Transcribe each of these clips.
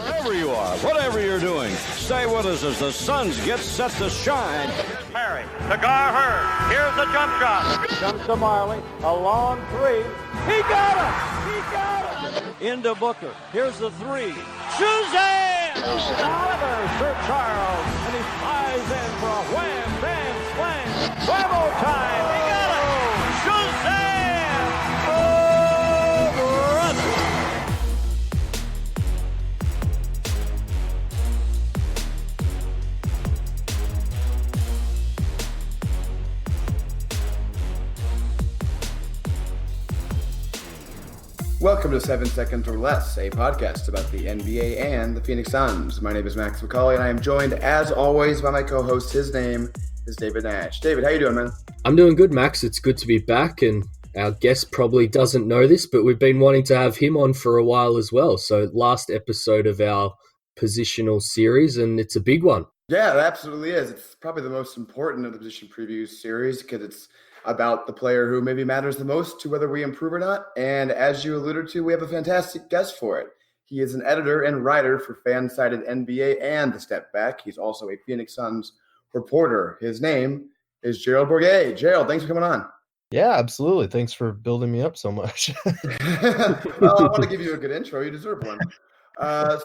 Wherever you are, whatever you're doing, stay with us as the Suns get set to shine. Perry to Gar. Here's the jump shot. Comes to Marley, a long three. He got it! He got it! Into Booker. Here's the three. Suzanne! Another Sir Charles, and he flies in for a wham, bam, slam. Bravo time! He got it! Suzanne! Oh, brother! Welcome to 7 Seconds or Less, a podcast about the NBA and the Phoenix Suns. My name is Max McCauley, and I am joined, as always, by my co-host. His name is David Nash. David, how you doing, man? I'm doing good, Max. It's good to be back, and our guest probably doesn't know this, but we've been wanting to have him on for a while as well. So last episode of our positional series, and it's a big one. Yeah, it absolutely is. It's probably the most important of the position preview series because it's about the player who maybe matters the most to whether we improve or not. And as you alluded to, we have a fantastic guest for it. He is an editor and writer for Fan-Sided NBA and The Step Back. He's also a Phoenix Suns reporter. His name is Gerald Bourguet. Gerald, thanks for coming on. Yeah, absolutely. Thanks for building me up so much. Well, I want to give you a good intro. You deserve one.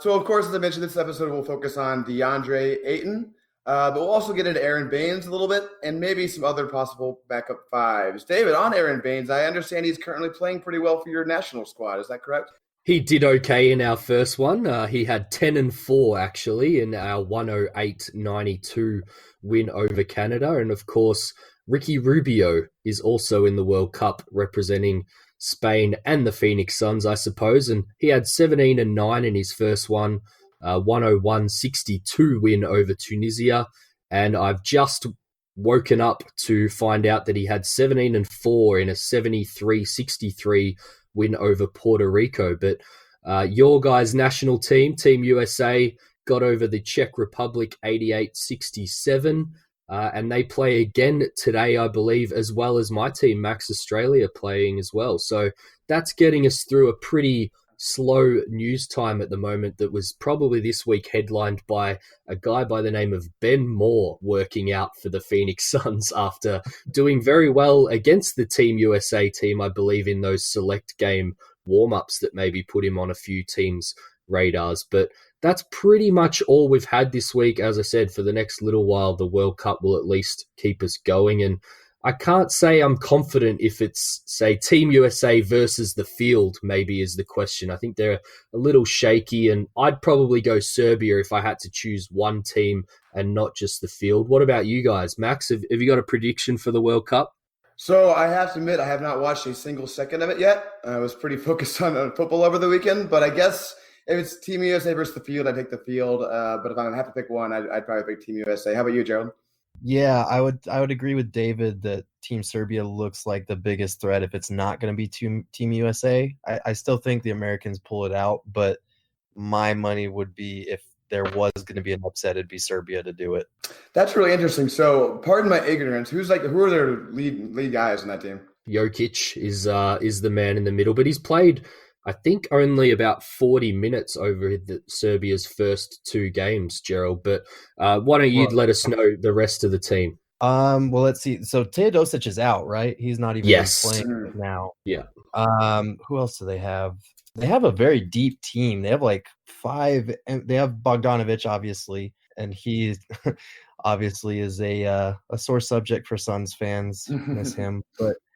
So, of course, as I mentioned, this episode will focus on Deandre Ayton. But we'll also get into Aron Baynes a little bit and maybe some other possible backup fives. David, on Aron Baynes, I understand he's currently playing pretty well for your national squad. Is that correct? He did okay in our first one. He had 10-4 actually in our 108-92 win over Canada. And of course, Ricky Rubio is also in the World Cup representing Spain and the Phoenix Suns, I suppose. And he had 17-9 in his first one. 101-62 win over Tunisia, and I've just woken up to find out that he had 17-4 in a 73-63 win over Puerto Rico. But your guys' national team, Team USA, got over the Czech Republic 88-67, and they play again today, I believe, as well as my team, Max Australia, playing as well. So that's getting us through a pretty slow news time at the moment that was probably this week headlined by a guy by the name of Ben Moore working out for the Phoenix Suns after doing very well against the Team USA team, I believe, in those select game warm-ups that maybe put him on a few teams' radars. But that's pretty much all we've had this week. As I said, for the next little while, the World Cup will at least keep us going, and I can't say I'm confident if it's, say, Team USA versus the field, maybe, is the question. I think they're a little shaky, and I'd probably go Serbia if I had to choose one team and not just the field. What about you guys? Max, have you got a prediction for the World Cup? So I have to admit, I have not watched a single second of it yet. I was pretty focused on football over the weekend, but I guess if it's Team USA versus the field, I'd take the field. But if I have to pick one, I'd probably pick Team USA. How about you, Gerald? Yeah, I would agree with David that Team Serbia looks like the biggest threat if it's not going to be Team USA. I still think the Americans pull it out, but my money would be if there was going to be an upset, it'd be Serbia to do it. That's really interesting. So, pardon my ignorance. Who are their lead guys on that team? Jokic is the man in the middle, but he's played, I think, only about 40 minutes over Serbia's first two games, Gerald. But why don't you let us know the rest of the team? Well, let's see. So Teodosic is out, right? He's not even playing right now. Yeah. Who else do they have? They have a very deep team. They have like five, and they have Bogdanovic, obviously, and he obviously is a sore subject for Suns fans. Miss him,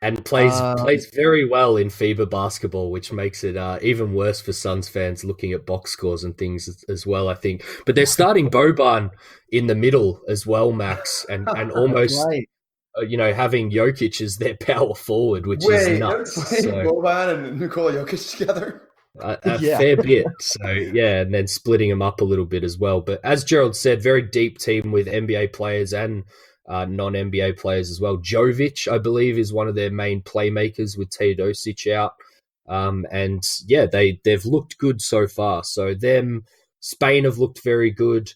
and plays very well in FIBA basketball, which makes it even worse for Suns fans looking at box scores and things as well, I think. But they're starting Boban in the middle as well, Max, and almost right. Having Jokic as their power forward, which is nuts. Boban and Nikola Jokic together. A fair bit. So, yeah, and then splitting them up a little bit as well. But as Gerald said, very deep team with NBA players and non-NBA players as well. Jovic, I believe, is one of their main playmakers with Teodosic out. And, yeah, they've looked good so far. So Spain have looked very good.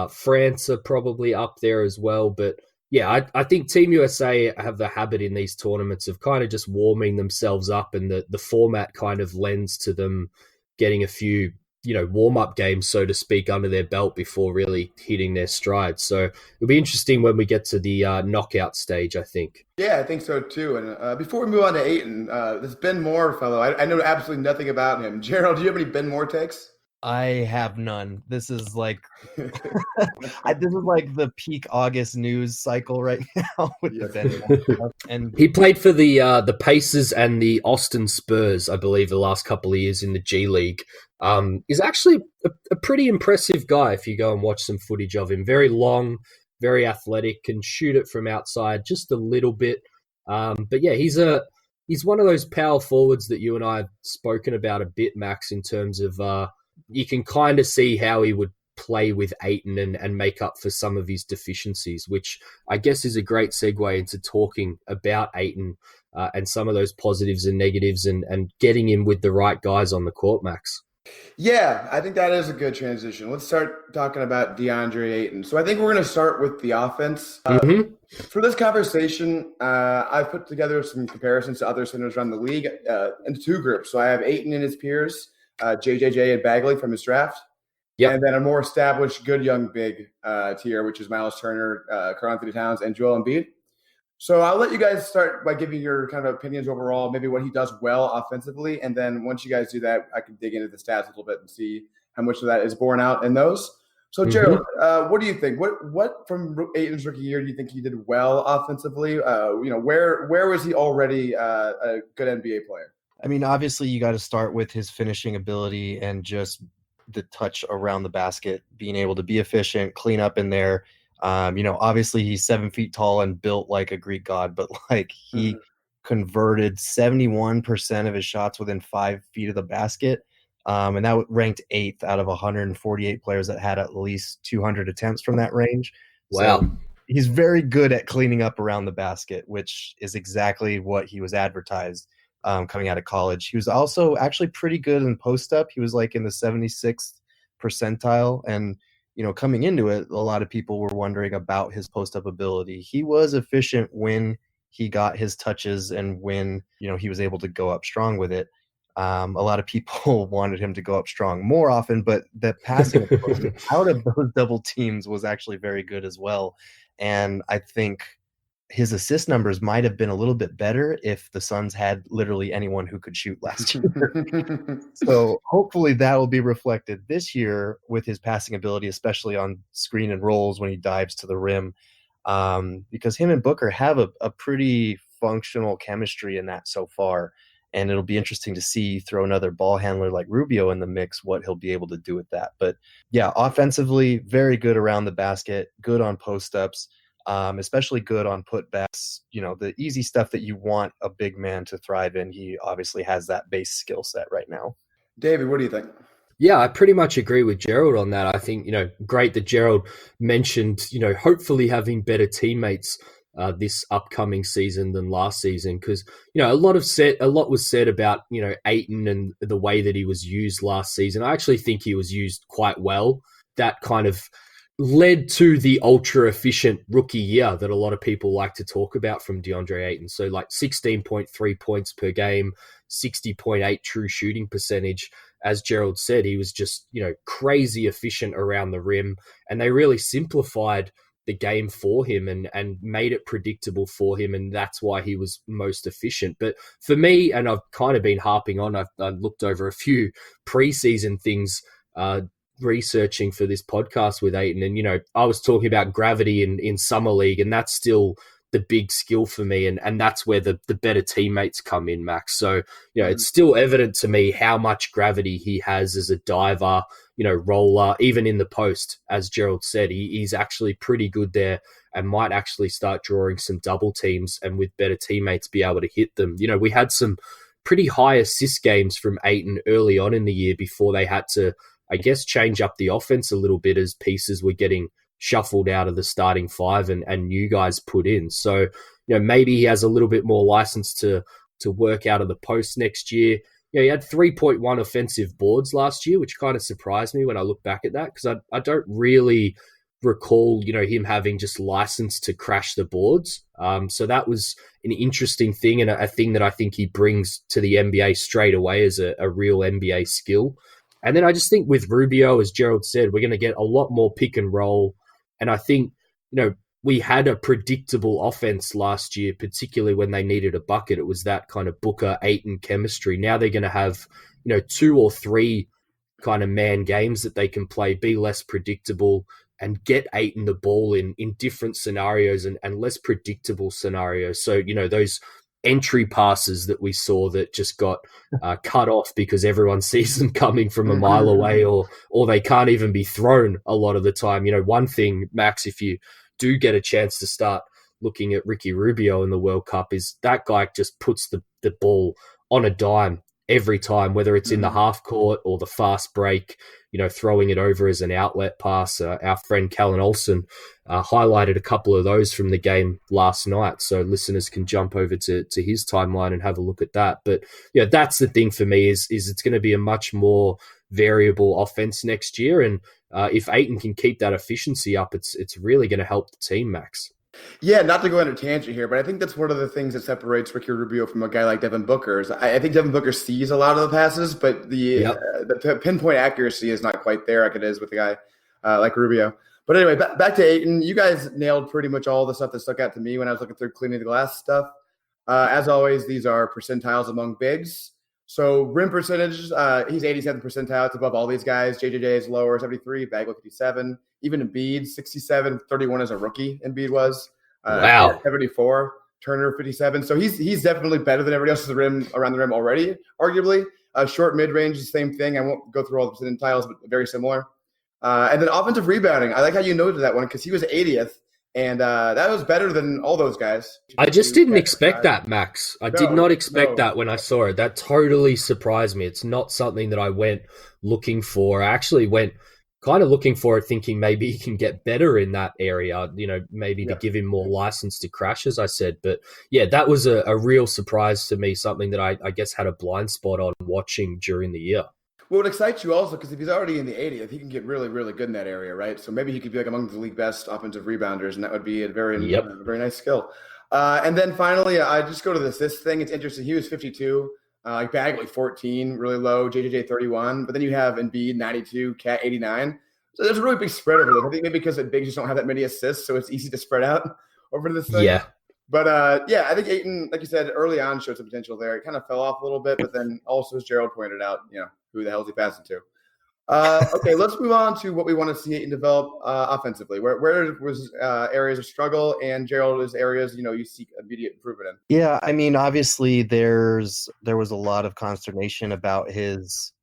France are probably up there as well. But Yeah, I think Team USA have the habit in these tournaments of kind of just warming themselves up, and the format kind of lends to them getting a few, warm-up games, so to speak, under their belt before really hitting their stride. So it'll be interesting when we get to the knockout stage, I think. Yeah, I think so too. And before we move on to Ayton, this Ben Moore fellow, I know absolutely nothing about him. Gerald, do you have any Ben Moore takes? I have none. This is like this is like the peak August news cycle right now with the Ben Moore stuff. And he played for the Pacers and the Austin Spurs, I believe, the last couple of years in the G League. He's actually a pretty impressive guy if you go and watch some footage of him. Very long, very athletic, can shoot it from outside just a little bit. But yeah, he's one of those power forwards that you and I have spoken about a bit, Max, in terms of you can kind of see how he would play with Ayton and make up for some of his deficiencies, which I guess is a great segue into talking about Ayton and some of those positives and negatives and getting him with the right guys on the court, Max. Yeah, I think that is a good transition. Let's start talking about Deandre Ayton. So I think we're going to start with the offense. For this conversation, I've put together some comparisons to other centers around the league into two groups. So I have Ayton and his peers, JJJ and Bagley from his draft. Yep. And then a more established good young big tier, which is Miles Turner, Karl Anthony Towns, and Joel Embiid. So I'll let you guys start by giving your kind of opinions overall, maybe what he does well offensively. And then once you guys do that, I can dig into the stats a little bit and see how much of that is borne out in those. So Gerald, what do you think? What from Ayton's rookie year do you think he did well offensively? Where was he already a good NBA player? I mean, obviously you got to start with his finishing ability and just the touch around the basket, being able to be efficient, clean up in there. Obviously he's 7 feet tall and built like a Greek god, but like he converted 71% of his shots within 5 feet of the basket. And that ranked 8th out of 148 players that had at least 200 attempts from that range. Wow. So he's very good at cleaning up around the basket, which is exactly what he was advertised coming out of college. He was also actually pretty good in post-up. He was like in the 76th percentile. And, coming into it, a lot of people were wondering about his post-up ability. He was efficient when he got his touches and when, he was able to go up strong with it. A lot of people wanted him to go up strong more often, but the passing out of those double teams was actually very good as well. And I think his assist numbers might have been a little bit better if the Suns had literally anyone who could shoot last year. So hopefully that will be reflected this year with his passing ability, especially on screen and rolls when he dives to the rim, because him and Booker have a pretty functional chemistry in that so far. And it'll be interesting to see throw another ball handler like Rubio in the mix, what he'll be able to do with that. But yeah, offensively, very good around the basket, good on post-ups. Especially good on putbacks, the easy stuff that you want a big man to thrive in. He obviously has that base skill set right now. David, what do you think? Yeah, I pretty much agree with Gerald on that. I think, great that Gerald mentioned, hopefully having better teammates this upcoming season than last season. Because, a lot was said about, Ayton and the way that he was used last season. I actually think he was used quite well. That kind of led to the ultra efficient rookie year that a lot of people like to talk about from DeAndre Ayton. So like 16.3 points per game, 60.8 true shooting percentage. As Gerald said, he was just, crazy efficient around the rim, and they really simplified the game for him and made it predictable for him. And that's why he was most efficient. But for me, and I've kind of been harping on, I've looked over a few preseason things, researching for this podcast with Ayton, and I was talking about gravity in summer league, and that's still the big skill for me, and that's where the better teammates come in, Max. So it's still evident to me how much gravity he has as a diver, roller, even in the post. As Gerald said, he's actually pretty good there and might actually start drawing some double teams, and with better teammates be able to hit them. We had some pretty high assist games from Ayton early on in the year before they had to, I guess, change up the offense a little bit as pieces were getting shuffled out of the starting five and new guys put in. So, maybe he has a little bit more license to work out of the post next year. He had 3.1 offensive boards last year, which kind of surprised me when I look back at that, because I don't really recall, him having just license to crash the boards. So that was an interesting thing, and a thing that I think he brings to the NBA straight away as a real NBA skill. And then I just think with Rubio, as Gerald said, we're going to get a lot more pick and roll. And I think, we had a predictable offense last year, particularly when they needed a bucket. It was that kind of Booker-Ayton chemistry. Now they're going to have, 2 or 3 kind of man games that they can play, be less predictable, and get Ayton the ball in different scenarios and less predictable scenarios. So, those entry passes that we saw that just got cut off because everyone sees them coming from a mile away, or they can't even be thrown a lot of the time. One thing, Max, if you do get a chance to start looking at Ricky Rubio in the World Cup, is that guy just puts the ball on a dime every time, whether it's in the half court or the fast break, throwing it over as an outlet pass. Our friend Callan Olsen highlighted a couple of those from the game last night, so listeners can jump over to his timeline and have a look at that. But yeah, that's the thing for me is it's going to be a much more variable offense next year, and if Ayton can keep that efficiency up, it's really going to help the team, Max. Yeah, not to go on a tangent here, but I think that's one of the things that separates Ricky Rubio from a guy like Devin Booker. I think Devin Booker sees a lot of the passes, but the pinpoint accuracy is not quite there like it is with a guy like Rubio. But anyway, back to Ayton. You guys nailed pretty much all the stuff that stuck out to me when I was looking through cleaning the glass stuff. As always, these are percentiles among bigs. So rim percentage, he's 87th percentile. It's above all these guys. JJJ is lower, 73. Bagley 57. Even Embiid 67. 31 as a rookie. Embiid was. Wow. 74. Turner 57. So he's definitely better than everybody else around the rim already, arguably. Short mid range, same thing. I won't go through all the percentiles, but very similar. And then offensive rebounding. I like how you noted that one because he was 80th. And that was better than all those guys. I just didn't expect that, Max. I did not expect that when I saw it. That totally surprised me. It's not something that I went looking for. I actually went kind of looking for it, thinking maybe he can get better in that area, maybe to give him more license to crash, as I said. But yeah, that was a real surprise to me, something that I guess had a blind spot on watching during the year. Well, it excites you also because if he's already in the 80th, he can get really, really good in that area, right? So maybe he could be like among the league best offensive rebounders, and that would be a very nice skill. And then finally, I just go to the assist thing. It's interesting. He was 52, Bagley 14, really low, JJJ 31. But then you have Embiid 92, Cat 89. So there's a really big spread over this. I think maybe because the bigs just don't have that many assists, so it's easy to spread out over this thing. Yeah. But, I think Ayton, like you said, early on showed some potential there. It kind of fell off a little bit, but then also, as Gerald pointed out, who the hell is he passing to? Okay, let's move on to what we want to see Ayton develop offensively. Where was areas of struggle, and Gerald is areas, you seek immediate improvement in? Yeah, I mean, obviously there was a lot of consternation about his,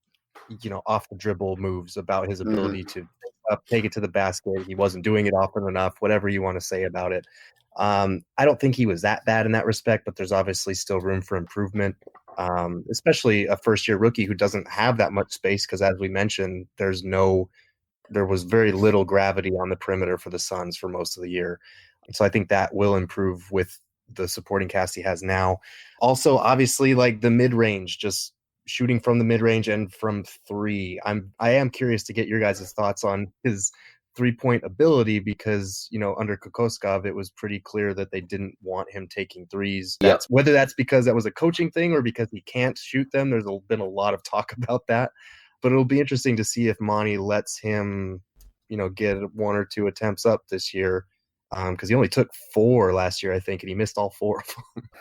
off the dribble moves, about his ability to take it to the basket. He wasn't doing it often enough, whatever you want to say about it. I don't think he was that bad in that respect, but there's obviously still room for improvement, especially a first-year rookie who doesn't have that much space because, as we mentioned, there was very little gravity on the perimeter for the Suns for most of the year. So I think that will improve with the supporting cast he has now. Also, obviously, like the mid-range, just shooting from the mid-range and from three. I am curious to get your guys' thoughts on his three-point ability because, under Kokoskov, it was pretty clear that they didn't want him taking threes. Whether that's because that was a coaching thing or because he can't shoot them. There's been a lot of talk about that. But it'll be interesting to see if Monty lets him, get 1 or 2 attempts up this year because he only took 4 last year, I think, and he missed all 4 of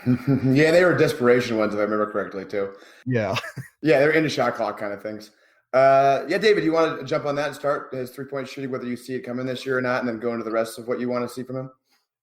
them. Yeah, they were desperation ones, if I remember correctly, too. Yeah. Yeah, they're into shot clock kind of things. David, you want to jump on that and start his three-point shooting, whether you see it coming this year or not, and then go into the rest of what you want to see from him?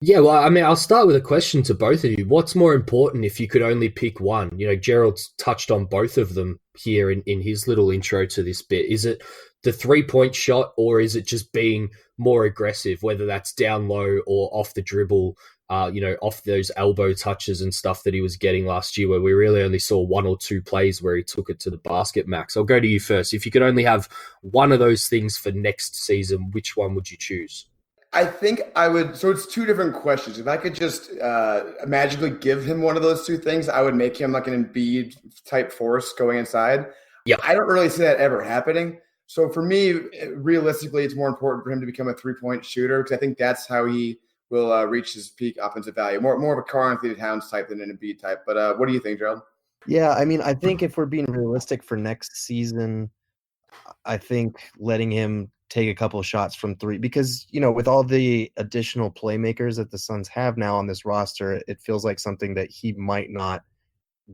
Yeah, well, I mean, I'll start with a question to both of you. What's more important if you could only pick one? Gerald's touched on both of them here in his little intro to this bit. Is it the three-point shot, or is it just being more aggressive, whether that's down low or off the dribble, off those elbow touches and stuff that he was getting last year, where we really only saw 1 or 2 plays where he took it to the basket? Max, I'll go to you first. If you could only have one of those things for next season, which one would you choose? I think I would. So it's 2 different questions. If I could just magically give him one of those 2 things, I would make him like an Embiid type force going inside. Yeah, I don't really see that ever happening. So for me, realistically, it's more important for him to become a 3-point shooter because I think that's how he will reach his peak offensive value. More of a Karl-Anthony Towns type than an Embiid type. But what do you think, Gerald? Yeah, I mean, I think if we're being realistic for next season, I think letting him take a couple of shots from three, because, with all the additional playmakers that the Suns have now on this roster, it feels like something that he might not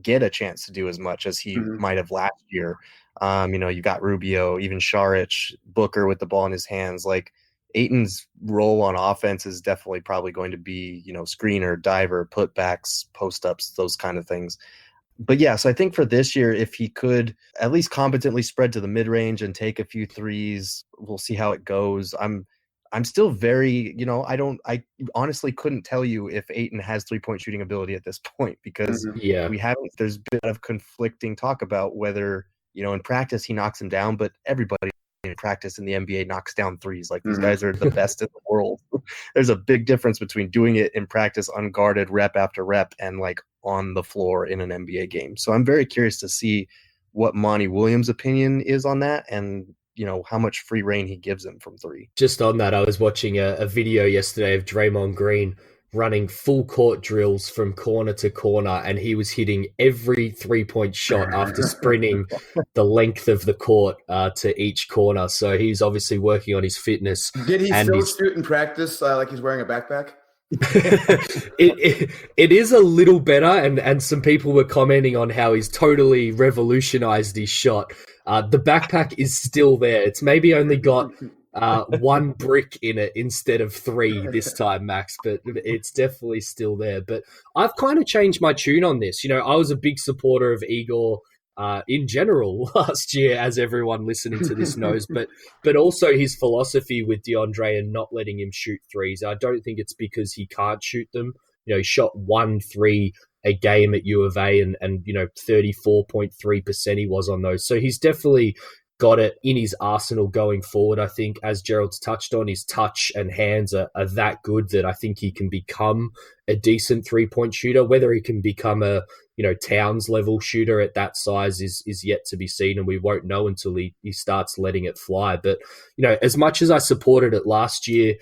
get a chance to do as much as he might have last year. You've got Rubio, even Šarić, Booker with the ball in his hands. Like, Ayton's role on offense is definitely probably going to be, screener, diver, putbacks, post-ups, those kind of things. But yeah, so I think for this year, if he could at least competently spread to the mid-range and take a few threes, we'll see how it goes. I'm still very, I honestly couldn't tell you if Ayton has 3-point shooting ability at this point, because there's been a conflicting talk about whether, in practice he knocks him down, but everybody in practice in the NBA knocks down threes. Like, these guys are the best in the world. There's a big difference between doing it in practice unguarded, rep after rep, and like on the floor in an NBA game. So I'm very curious to see what Monty Williams' opinion is on that, and how much free reign he gives him from three. Just on that, I was watching a video yesterday of Draymond Green running full court drills from corner to corner, and he was hitting every 3-point shot after sprinting the length of the court to each corner. So he's obviously working on his fitness. Did he still shoot in practice like he's wearing a backpack? it is a little better, and some people were commenting on how he's totally revolutionized his shot. The backpack is still there. It's maybe only got one brick in it instead of 3 this time, Max, but it's definitely still there. But I've kind of changed my tune on this. I was a big supporter of Igor in general last year, as everyone listening to this knows, but also his philosophy with DeAndre and not letting him shoot threes. I don't think it's because he can't shoot them. He shot 1 3 a game at U of A, and 34.3% he was on those. So he's definitely got it in his arsenal going forward. I think, as Gerald's touched on, his touch and hands are that good that I think he can become a decent 3-point shooter. Whether he can become a Towns level shooter at that size is yet to be seen, and we won't know until he starts letting it fly. But as much as I supported it last year,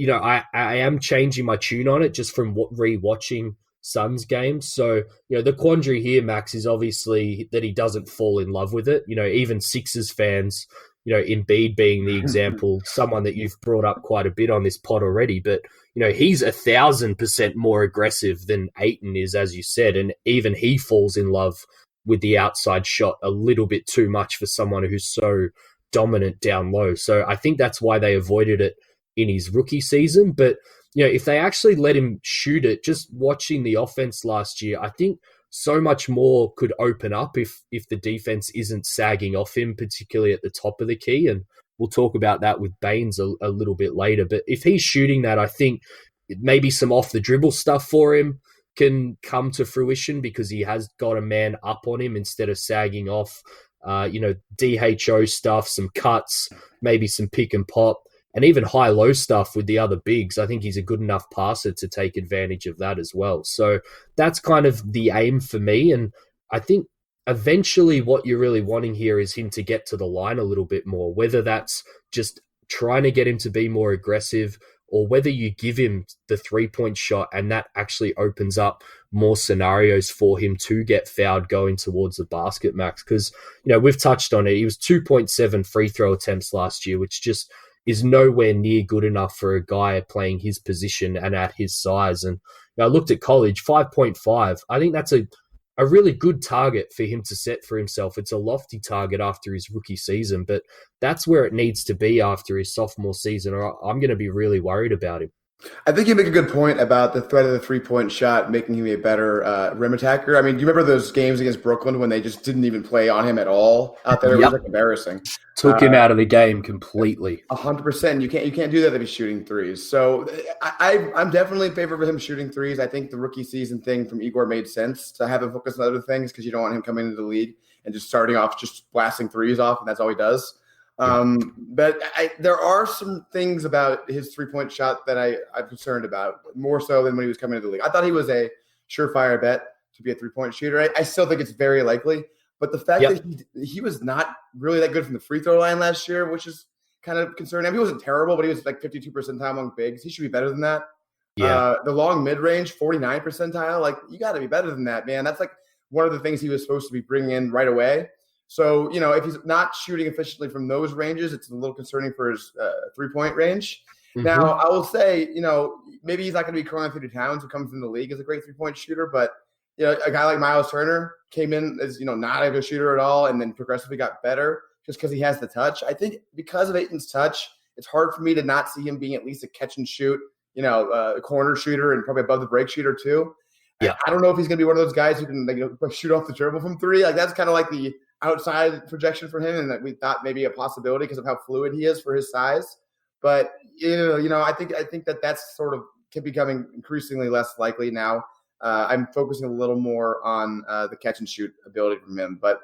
I am changing my tune on it just from rewatching Suns games. So, the quandary here, Max, is obviously that he doesn't fall in love with it. Even Sixers fans, Embiid being the example, someone that you've brought up quite a bit on this pod already, but he's 1,000% more aggressive than Ayton is, as you said, and even he falls in love with the outside shot a little bit too much for someone who's so dominant down low. So I think that's why they avoided it in his rookie season. But if they actually let him shoot it, just watching the offense last year, I think so much more could open up if the defense isn't sagging off him, particularly at the top of the key. And we'll talk about that with Baynes a little bit later. But if he's shooting that, I think maybe some off the dribble stuff for him can come to fruition, because he has got a man up on him instead of sagging off. DHO stuff, some cuts, maybe some pick and pop, and even high-low stuff with the other bigs. I think he's a good enough passer to take advantage of that as well. So that's kind of the aim for me. And I think eventually what you're really wanting here is him to get to the line a little bit more, whether that's just trying to get him to be more aggressive, or whether you give him the 3-point shot and that actually opens up more scenarios for him to get fouled going towards the basket, Max. Because, we've touched on it. He was 2.7 free throw attempts last year, which just is nowhere near good enough for a guy playing his position and at his size. And I looked at college, 5.5. I think that's a really good target for him to set for himself. It's a lofty target after his rookie season, but that's where it needs to be after his sophomore season, or I'm going to be really worried about him. I think you make a good point about the threat of the 3-point shot making him a better rim attacker. I mean, do you remember those games against Brooklyn when they just didn't even play on him at all out there? It was embarrassing. Took him out of the game completely. 100%. You can't do that if he's shooting threes. So I'm definitely in favor of him shooting threes. I think the rookie season thing from Igor made sense to have him focus on other things, because you don't want him coming into the league and just starting off just blasting threes off, and that's all he does. But there are some things about his 3-point shot that I'm concerned about, more so than when he was coming into the league. I thought he was a surefire bet to be a 3-point shooter. I still think it's very likely. But the fact that he was not really that good from the free throw line last year, which is kind of concerning. I mean, he wasn't terrible, but he was like 52 percentile among bigs. He should be better than that. Yeah. The long mid-range, 49 percentile. Like, you got to be better than that, man. That's like one of the things he was supposed to be bringing in right away. So, if he's not shooting efficiently from those ranges, it's a little concerning for his three-point range. Mm-hmm. Now, I will say, maybe he's not going to be Karl-Anthony Towns, who comes in the league as a great three-point shooter, but a guy like Miles Turner came in as, not a good shooter at all, and then progressively got better just because he has the touch. I think because of Ayton's touch, it's hard for me to not see him being at least a catch and shoot, a corner shooter and probably above the break shooter too. Yeah. I don't know if he's going to be one of those guys who can shoot off the dribble from three. Like, that's kind of like the outside projection for him, and that we thought maybe a possibility because of how fluid he is for his size. But I think that's sort of becoming increasingly less likely now. I'm focusing a little more on the catch and shoot ability from him. But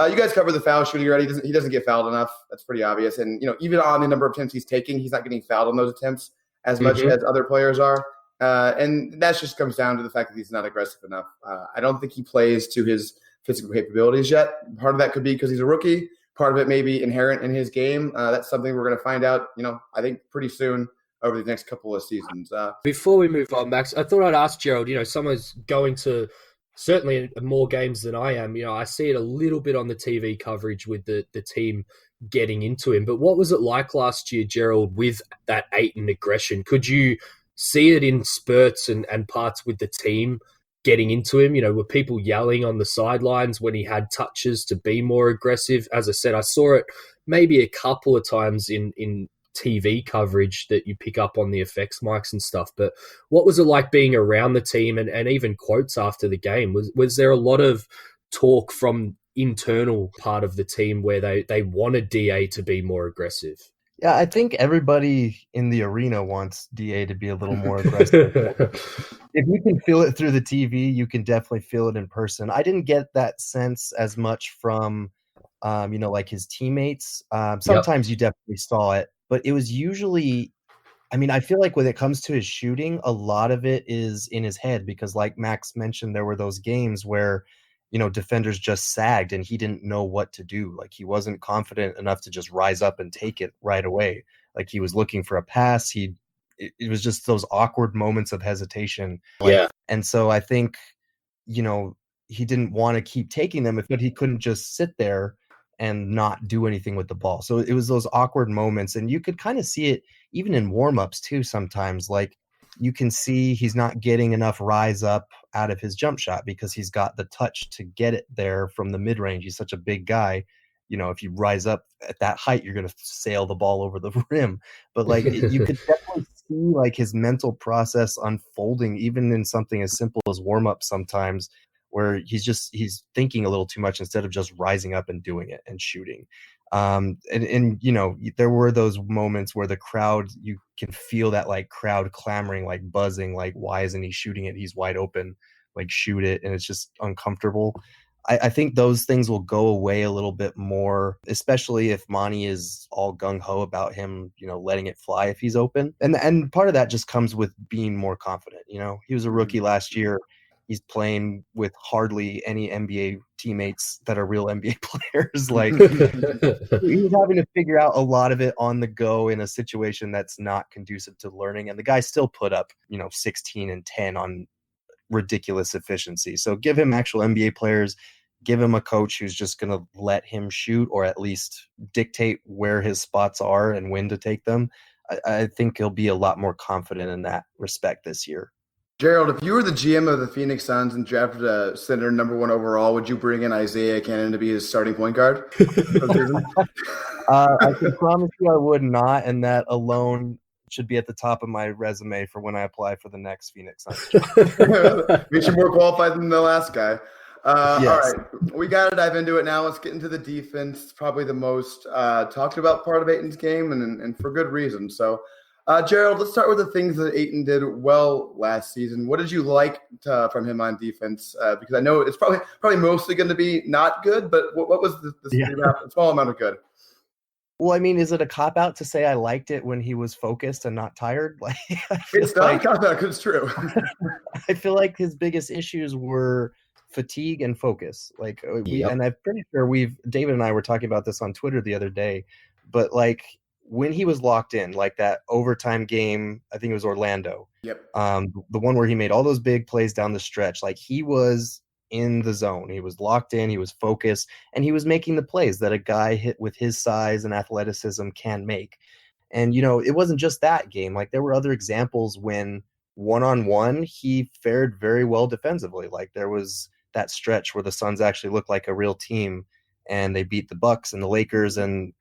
you guys covered the foul shooting already. He doesn't get fouled enough. That's pretty obvious. And even on the number of attempts he's taking, he's not getting fouled on those attempts as much as other players are. And that just comes down to the fact that he's not aggressive enough. I don't think he plays to his physical capabilities yet. Part of that could be because he's a rookie. Part of it may be inherent in his game. That's something we're going to find out, I think pretty soon over the next couple of seasons. Before we move on, Max, I thought I'd ask Gerald, someone's going to certainly more games than I am. I see it a little bit on the TV coverage with the team getting into him. But what was it like last year, Gerald, with that Ayton aggression? Could you see it in spurts and parts with the team getting into him? Were people yelling on the sidelines when he had touches to be more aggressive? As I said, I saw it maybe a couple of times in TV coverage that you pick up on the effects mics and stuff. But what was it like being around the team and even quotes after the game? Was there a lot of talk from internal part of the team where they wanted DA to be more aggressive? Yeah, I think everybody in the arena wants DA to be a little more aggressive. If you can feel it through the TV, you can definitely feel it in person. I didn't get that sense as much from, like his teammates. Sometimes you definitely saw it, but it was usually, I feel like when it comes to his shooting, a lot of it is in his head because like Max mentioned, there were those games where, defenders just sagged and he didn't know what to do. Like he wasn't confident enough to just rise up and take it right away. Like he was looking for a pass. It was just those awkward moments of hesitation. And so I think, he didn't want to keep taking them, but he couldn't just sit there and not do anything with the ball. So it was those awkward moments. And you could kind of see it even in warmups too sometimes. Like you can see he's not getting enough rise up out of his jump shot because he's got the touch to get it there from the mid-range. He's such a big guy. If you rise up at that height, you're going to sail the ball over the rim. But like you could definitely see like his mental process unfolding, even in something as simple as warm-up sometimes, where he's thinking a little too much instead of just rising up and doing it and shooting. And there were those moments where the crowd, you can feel that like crowd clamoring, like buzzing, like, why isn't he shooting it? He's wide open, like shoot it. And it's just uncomfortable. I think those things will go away a little bit more, especially if Monty is all gung-ho about him, letting it fly if he's open. And part of that just comes with being more confident. He was a rookie last year. He's playing with hardly any NBA teammates that are real NBA players. Like he's having to figure out a lot of it on the go in a situation that's not conducive to learning. And the guy still put up, 16 and 10 on ridiculous efficiency. So give him actual NBA players, give him a coach who's just going to let him shoot or at least dictate where his spots are and when to take them. I think he'll be a lot more confident in that respect this year. Gerald, if you were the GM of the Phoenix Suns and drafted a center number 1 overall, would you bring in Isaiah Cannon to be his starting point guard? I can promise you I would not, and that alone should be at the top of my resume for when I apply for the next Phoenix Suns. Makes you more qualified than the last guy. Yes. All right, we got to dive into it now. Let's get into the defense, probably the most talked about part of Ayton's game, and for good reason. So, Gerald, let's start with the things that Ayton did well last season. What did you like from him on defense? Because I know it's probably mostly going to be not good, but what was the small amount of good? Well, is it a cop-out to say I liked it when he was focused and not tired? It's not a cop-out because it's true. I feel like his biggest issues were fatigue and focus. Like Yep. and I'm pretty sure David and I were talking about this on Twitter the other day, but like when he was locked in, like that overtime game, I think it was Orlando. Yep. The one where he made all those big plays down the stretch, like he was in the zone. He was locked in, he was focused, and he was making the plays that a guy hit with his size and athleticism can make. And, it wasn't just that game. Like there were other examples when one-on-one, he fared very well defensively. Like there was that stretch where the Suns actually looked like a real team and they beat the Bucks and the Lakers, and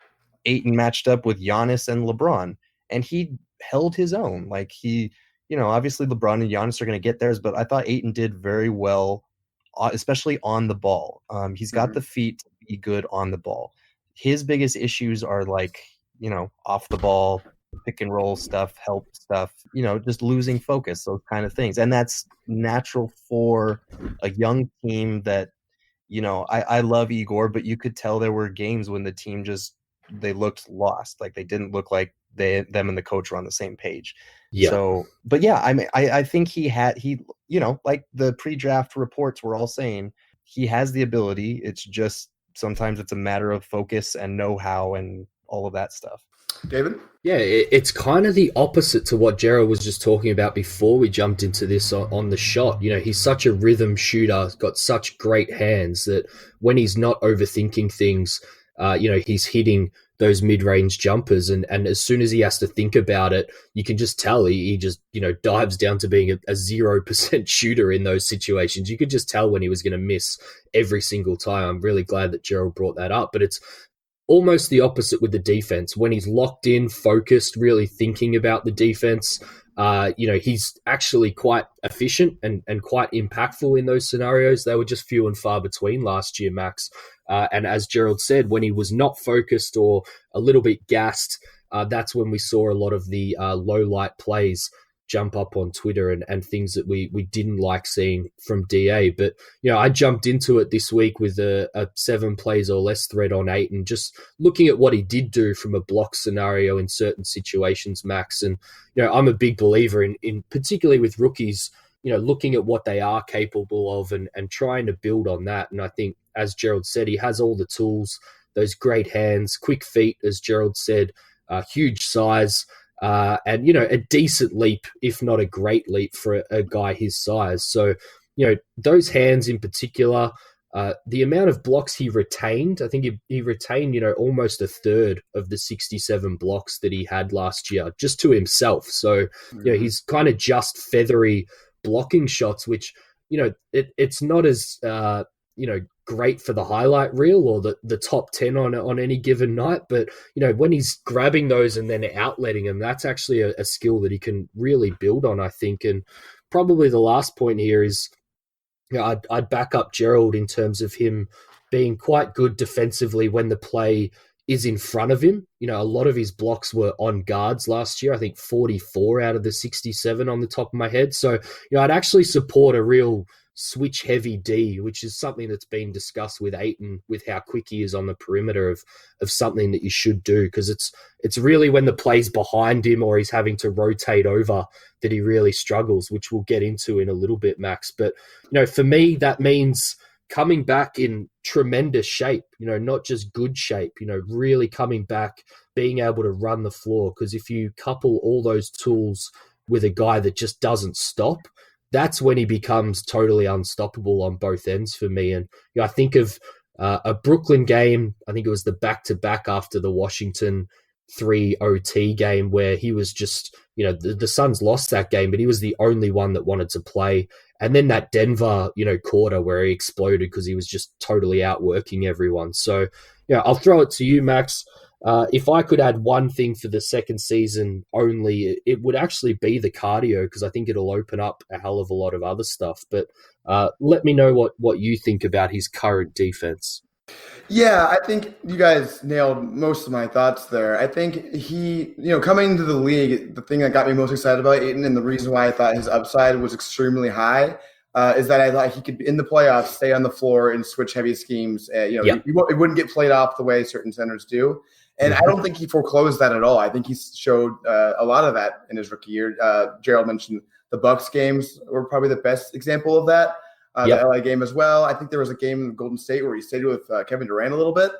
Ayton matched up with Giannis and LeBron, and he held his own. Like he, obviously LeBron and Giannis are going to get theirs, but I thought Ayton did very well, especially on the ball. He's got the feet to be good on the ball. His biggest issues are like, off the ball, pick and roll stuff, help stuff, just losing focus, those kind of things. And that's natural for a young team that, I love Igor, but you could tell there were games when the team they looked lost. Like they didn't look like them and the coach were on the same page. Yeah. So, but yeah, I mean, I think he like the pre-draft reports were all saying he has the ability. It's just sometimes it's a matter of focus and know-how and all of that stuff. David? Yeah, it's kind of the opposite to what Gerald was just talking about before we jumped into this on the shot. He's such a rhythm shooter, got such great hands that when he's not overthinking things, he's hitting those mid-range jumpers, and as soon as he has to think about it, you can just tell he just, dives down to being a 0% shooter in those situations. You could just tell when he was going to miss every single time. I'm really glad that Gerald brought that up, but it's almost the opposite with the defense. When he's locked in, focused, really thinking about the defense, he's actually quite efficient and quite impactful in those scenarios. They were just few and far between last year, Max. And as Gerald said, when he was not focused or a little bit gassed, that's when we saw a lot of the low light plays jump up on Twitter and things that we didn't like seeing from DA. But, I jumped into it this week with a 7 plays or less thread on Ayton, just looking at what he did do from a block scenario in certain situations, Max. And, I'm a big believer in particularly with rookies, looking at what they are capable of and trying to build on that. And I think, as Gerald said, he has all the tools, those great hands, quick feet, as Gerald said, huge size, and, a decent leap, if not a great leap for a guy his size. So, those hands in particular, the amount of blocks he retained, I think he retained, almost a third of the 67 blocks that he had last year just to himself. So, he's kind of just feathery blocking shots, which, it's not as, great for the highlight reel or the top 10 on any given night. But, when he's grabbing those and then outletting them, that's actually a skill that he can really build on, I think. And probably the last point here is, I'd back up Gerald in terms of him being quite good defensively when the play is in front of him. A lot of his blocks were on guards last year. I think 44 out of the 67 on the top of my head. So, I'd actually support a real switch heavy D, which is something that's been discussed with Ayton, with how quick he is on the perimeter of something that you should do. Because it's really when the play's behind him or he's having to rotate over that he really struggles, which we'll get into in a little bit, Max. But, for me, that means coming back in tremendous shape, not just good shape, really coming back, being able to run the floor. Because if you couple all those tools with a guy that just doesn't stop, that's when he becomes totally unstoppable on both ends for me. And I think of a Brooklyn game, I think it was the back-to-back after the Washington 3 OT game where he was just, the Suns lost that game, but he was the only one that wanted to play. And then that Denver, quarter where he exploded because he was just totally outworking everyone. So, I'll throw it to you, Max. If I could add one thing for the second season only, it would actually be the cardio, because I think it'll open up a hell of a lot of other stuff. But let me know what you think about his current defense. Yeah, I think you guys nailed most of my thoughts there. I think he, coming into the league, the thing that got me most excited about Ayton and the reason why I thought his upside was extremely high is that I thought he could, in the playoffs, stay on the floor and switch heavy schemes. It wouldn't get played off the way certain centers do. And I don't think he foreclosed that at all. I think he showed a lot of that in his rookie year. Gerald mentioned the Bucks games were probably the best example of that. the LA game as well. I think there was a game in Golden State where he stayed with Kevin Durant a little bit.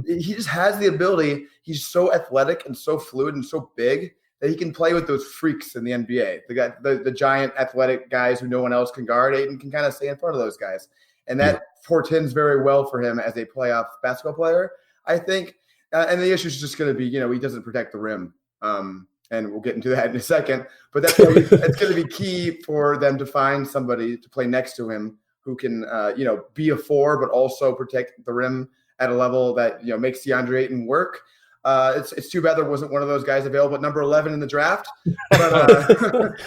He just has the ability. He's so athletic and so fluid and so big that he can play with those freaks in the NBA. The giant athletic guys who no one else can guard. Ayton can kind of stay in front of those guys. And that portends very well for him as a playoff basketball player, I think. And the issue is just going to be, he doesn't protect the rim. And we'll get into that in a second. But it's going to be key for them to find somebody to play next to him who can, be a 4, but also protect the rim at a level that, makes DeAndre Ayton work. It's too bad there wasn't one of those guys available at number 11 in the draft. But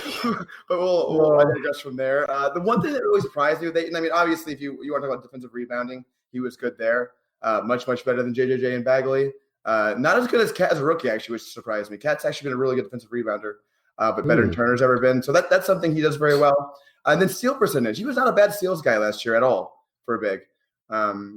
we'll digress from there. The one thing that really surprised me with Ayton, obviously, if you want to talk about defensive rebounding, he was good there. Much better than JJJ and Bagley. Not as good as Cat as a rookie, actually, which surprised me. Cat's actually been a really good defensive rebounder, but better than Turner's ever been. So that's something he does very well. And then steal percentage. He was not a bad steals guy last year at all for a big.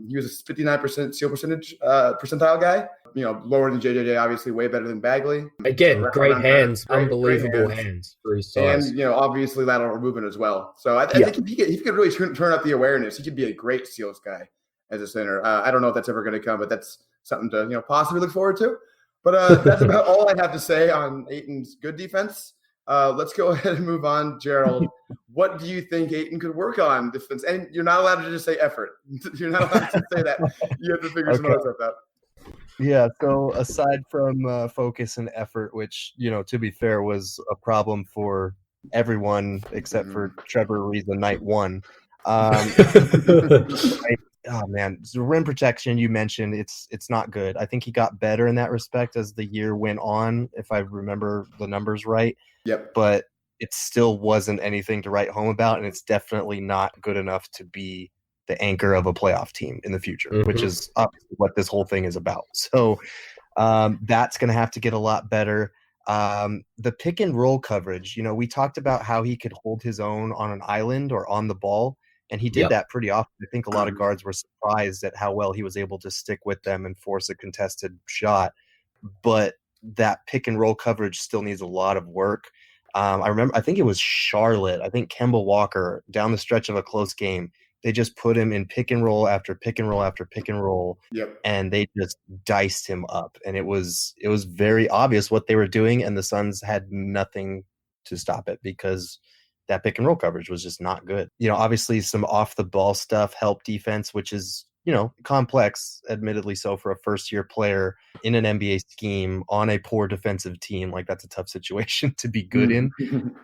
He was a 59% steal percentage percentile guy. Lower than JJJ, obviously way better than Bagley. Again, great hands, unbelievable hands for his size. And, obviously lateral movement as well. So I think if he could really turn up the awareness, he could be a great steals guy as a center. I don't know if that's ever going to come, but that's something to, possibly look forward to. But that's about all I have to say on Ayton's good defense. Let's go ahead and move on. Gerald, what do you think Ayton could work on defense? And you're not allowed to just say effort. You're not allowed to say that. You have to figure some other stuff out. Yeah, so aside from focus and effort, which, to be fair, was a problem for everyone except for Trevor Ariza night 1. Oh man, the rim protection you mentioned, it's not good. I think he got better in that respect as the year went on, if I remember the numbers right. Yep. But it still wasn't anything to write home about, and it's definitely not good enough to be the anchor of a playoff team in the future, which is obviously what this whole thing is about. So that's going to have to get a lot better. The pick and roll coverage, we talked about how he could hold his own on an island or on the ball. And he did that pretty often. I think a lot of guards were surprised at how well he was able to stick with them and force a contested shot. But that pick and roll coverage still needs a lot of work. I think it was Charlotte. I think Kemba Walker, down the stretch of a close game, they just put him in pick and roll after pick and roll after pick and roll. And they just diced him up. And it was very obvious what they were doing. And the Suns had nothing to stop it because that pick and roll coverage was just not good. Obviously some off the ball stuff helped defense, which is, complex, admittedly so, for a first year player in an NBA scheme on a poor defensive team. Like, that's a tough situation to be good in.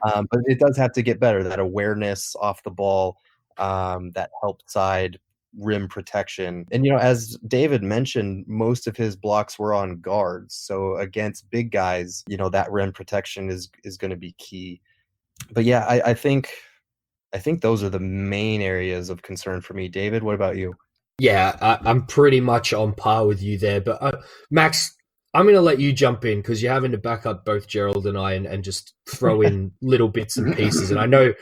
But it does have to get better. That awareness off the ball, that help side rim protection. And, as David mentioned, most of his blocks were on guards. So against big guys, that rim protection is going to be key. But yeah, I think those are the main areas of concern for me. David, what about you? Yeah, I'm pretty much on par with you there. But Max, I'm going to let you jump in because you're having to back up both Gerald and I and just throw in little bits and pieces. And I know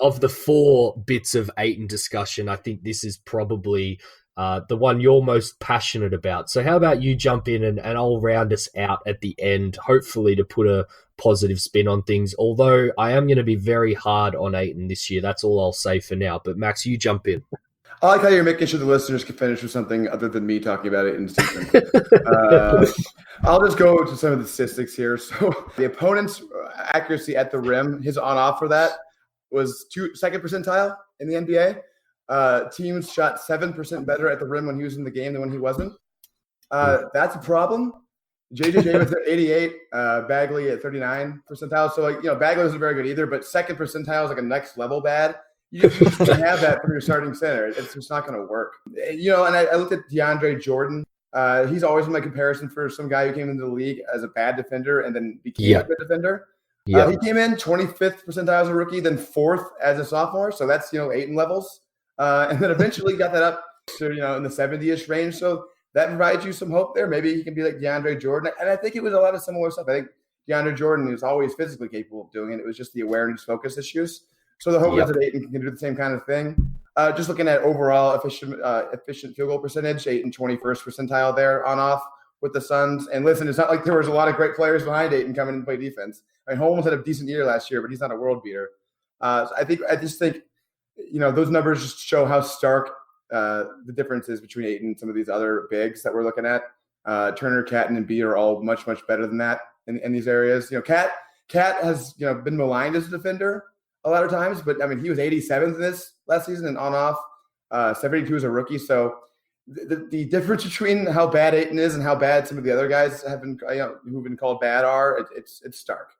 of the 4 bits of Ayton discussion, I think this is probably the one you're most passionate about. So how about you jump in and I'll round us out at the end, hopefully to put a positive spin on things. Although I am going to be very hard on Ayton this year. That's all I'll say for now. But Max, you jump in. I like how you're making sure the listeners can finish with something other than me talking about it in season. I'll just go to some of the statistics here. So the opponent's accuracy at the rim, his on-off for that was second percentile in the NBA. Teams shot 7% better at the rim when he was in the game than when he wasn't. That's a problem. JJJ was at 88, Bagley at 39 percentile. So, Bagley wasn't very good either, but second percentile is like a next level bad. You just can't have that from your starting center. It's just not going to work. And I looked at DeAndre Jordan. He's always been my comparison for some guy who came into the league as a bad defender and then became a good defender. He came in 25th percentile as a rookie, then 4th as a sophomore. So that's, Ayton levels. And then eventually got that up to, in the 70-ish range. So that provides you some hope there. Maybe he can be like DeAndre Jordan. And I think it was a lot of similar stuff. I think DeAndre Jordan is always physically capable of doing it. It was just the awareness focus issues. So the hope is that Ayton can do the same kind of thing. Just looking at overall efficient field goal percentage, Ayton 21st percentile there on off with the Suns. And listen, it's not like there was a lot of great players behind Ayton coming in and play defense. Holmes had a decent year last year, but he's not a world beater. So I just think those numbers just show how stark the difference is between Ayton and some of these other bigs that we're looking at. Turner, Catton, and B are all much, much better than that in these areas. Cat has been maligned as a defender a lot of times, but I mean he was 87th in this last season and on off 72 as a rookie. So the difference between how bad Ayton is and how bad some of the other guys have been who've been called bad are it's stark.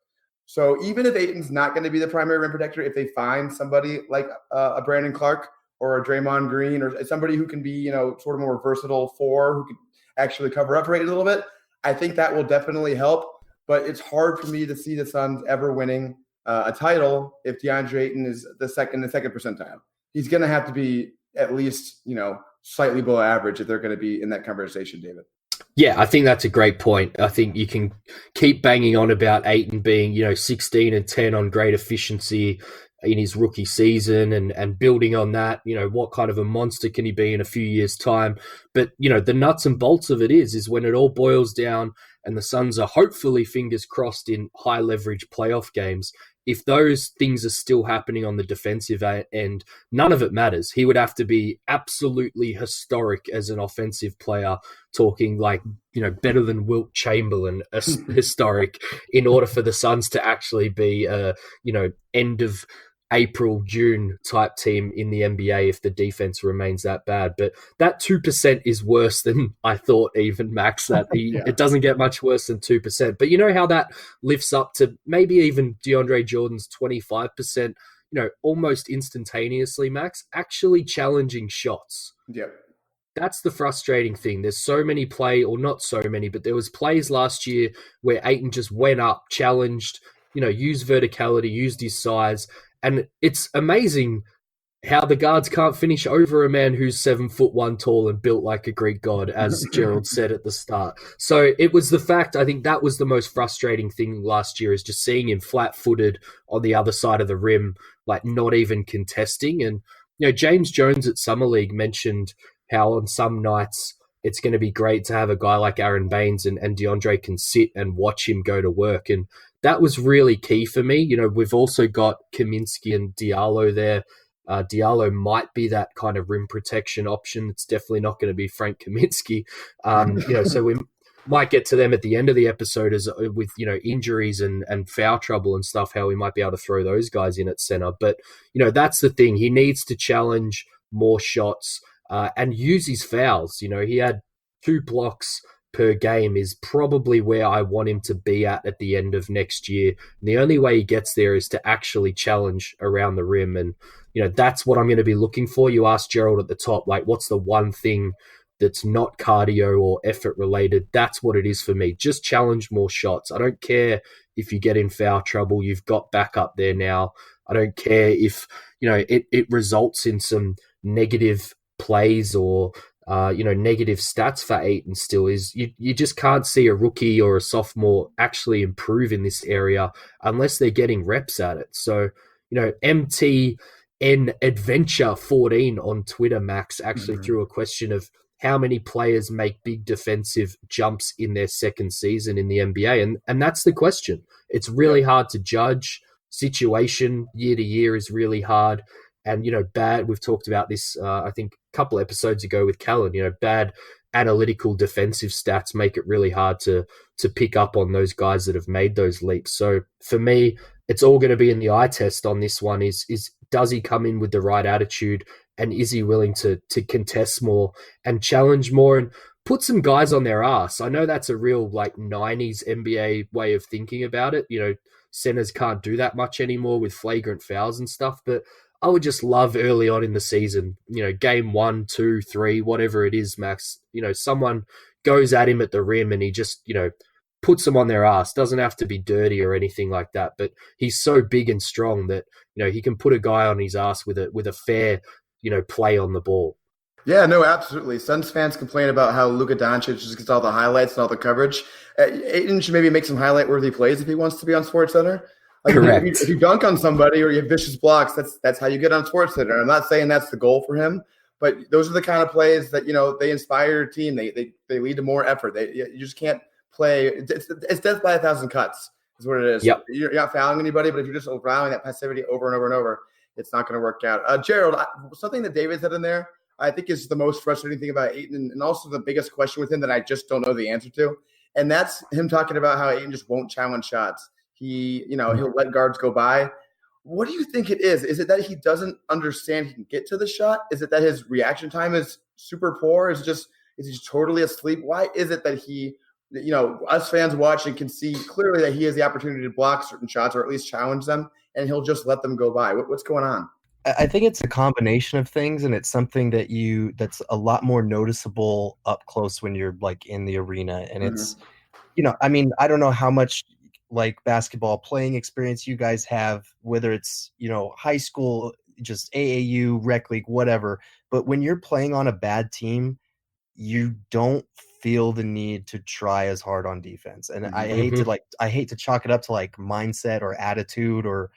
So even if Ayton's not going to be the primary rim protector, if they find somebody like a Brandon Clark or a Draymond Green or somebody who can be sort of more versatile who can actually cover up for Ayton a little bit, I think that will definitely help. But it's hard for me to see the Suns ever winning a title if DeAndre Ayton is the second percentile. He's going to have to be at least slightly below average if they're going to be in that conversation, David. Yeah, I think that's a great point. I think you can keep banging on about Ayton being 16 and 10 on great efficiency in his rookie season and building on that, what kind of a monster can he be in a few years' time? But, the nuts and bolts of it is when it all boils down and the Suns are hopefully, fingers crossed, in high leverage playoff games, if those things are still happening on the defensive end, none of it matters. He would have to be absolutely historic as an offensive player, talking better than Wilt Chamberlain historic, in order for the Suns to actually be end of April, June type team in the NBA if the defense remains that bad. But that 2% is worse than I thought, even, Max. It doesn't get much worse than 2%. But you know how that lifts up to maybe even DeAndre Jordan's 25%, almost instantaneously, Max, actually challenging shots. Yep. That's the frustrating thing. There's so many not so many, but there was plays last year where Ayton just went up, challenged, used verticality, used his size. And it's amazing how the guards can't finish over a man who's 7'1" tall and built like a Greek god, as Gerald said at the start. So it was the fact, I think that was the most frustrating thing last year, is just seeing him flat-footed on the other side of the rim, not even contesting. And, James Jones at Summer League mentioned how on some nights it's going to be great to have a guy like Aron Baynes and DeAndre can sit and watch him go to work. And that was really key for me. We've also got Kaminsky and Diallo there. Diallo might be that kind of rim protection option. It's definitely not going to be Frank Kaminsky. So we might get to them at the end of the episode with injuries and foul trouble and stuff, how we might be able to throw those guys in at center. But, that's the thing. He needs to challenge more shots and use his fouls. He had 2 blocks per game is probably where I want him to be at the end of next year. And the only way he gets there is to actually challenge around the rim. And, that's what I'm going to be looking for. You asked Gerald at the top, what's the one thing that's not cardio or effort related? That's what it is for me. Just challenge more shots. I don't care if you get in foul trouble. You've got backup there now. I don't care if, it results in some negative plays or negative stats for Ayton still. Is you just can't see a rookie or a sophomore actually improve in this area unless they're getting reps at it. So, MTN Adventure 14 on Twitter, Max, actually threw a question of how many players make big defensive jumps in their second season in the NBA. And that's the question. It's really hard to judge. Situation year to year is really hard. And, bad, we've talked about this, I think, a couple episodes ago with Callan, bad analytical defensive stats make it really hard to pick up on those guys that have made those leaps. So for me, it's all going to be in the eye test on this one is does he come in with the right attitude, and is he willing to contest more and challenge more and put some guys on their ass? I know that's a real 90s NBA way of thinking about it. Centers can't do that much anymore with flagrant fouls and stuff, but I would just love early on in the season, game 1, 2, 3, whatever it is, Max, someone goes at him at the rim and he just, puts them on their ass. Doesn't have to be dirty or anything like that, but he's so big and strong that, he can put a guy on his ass with a fair, play on the ball. Yeah, no, absolutely. Suns fans complain about how Luka Doncic just gets all the highlights and all the coverage. Ayton should maybe make some highlight-worthy plays if he wants to be on SportsCenter. Correct. If you dunk on somebody or you have vicious blocks, that's how you get on SportsCenter. I'm not saying that's the goal for him, but those are the kind of plays that they inspire your team. They lead to more effort. You just can't play. It's death by 1,000 cuts is what it is. Yep. You're not fouling anybody, but if you're just allowing that passivity over and over and over, it's not going to work out. Gerald, something that David said in there, I think is the most frustrating thing about Ayton, and also the biggest question with him that I just don't know the answer to. And that's him talking about how Ayton just won't challenge shots. He'll let guards go by. What do you think it is? Is it that he doesn't understand he can get to the shot? Is it that his reaction time is super poor? Is he just totally asleep? Why is it that us fans watching can see clearly that he has the opportunity to block certain shots or at least challenge them, and he'll just let them go by? What's going on? I think it's a combination of things, and it's something that's a lot more noticeable up close when you're like in the arena. And it's, I don't know how much like basketball playing experience you guys have, whether it's, high school, just AAU, rec league, whatever. But when you're playing on a bad team, you don't feel the need to try as hard on defense. And I hate to chalk it up to like mindset or attitude or,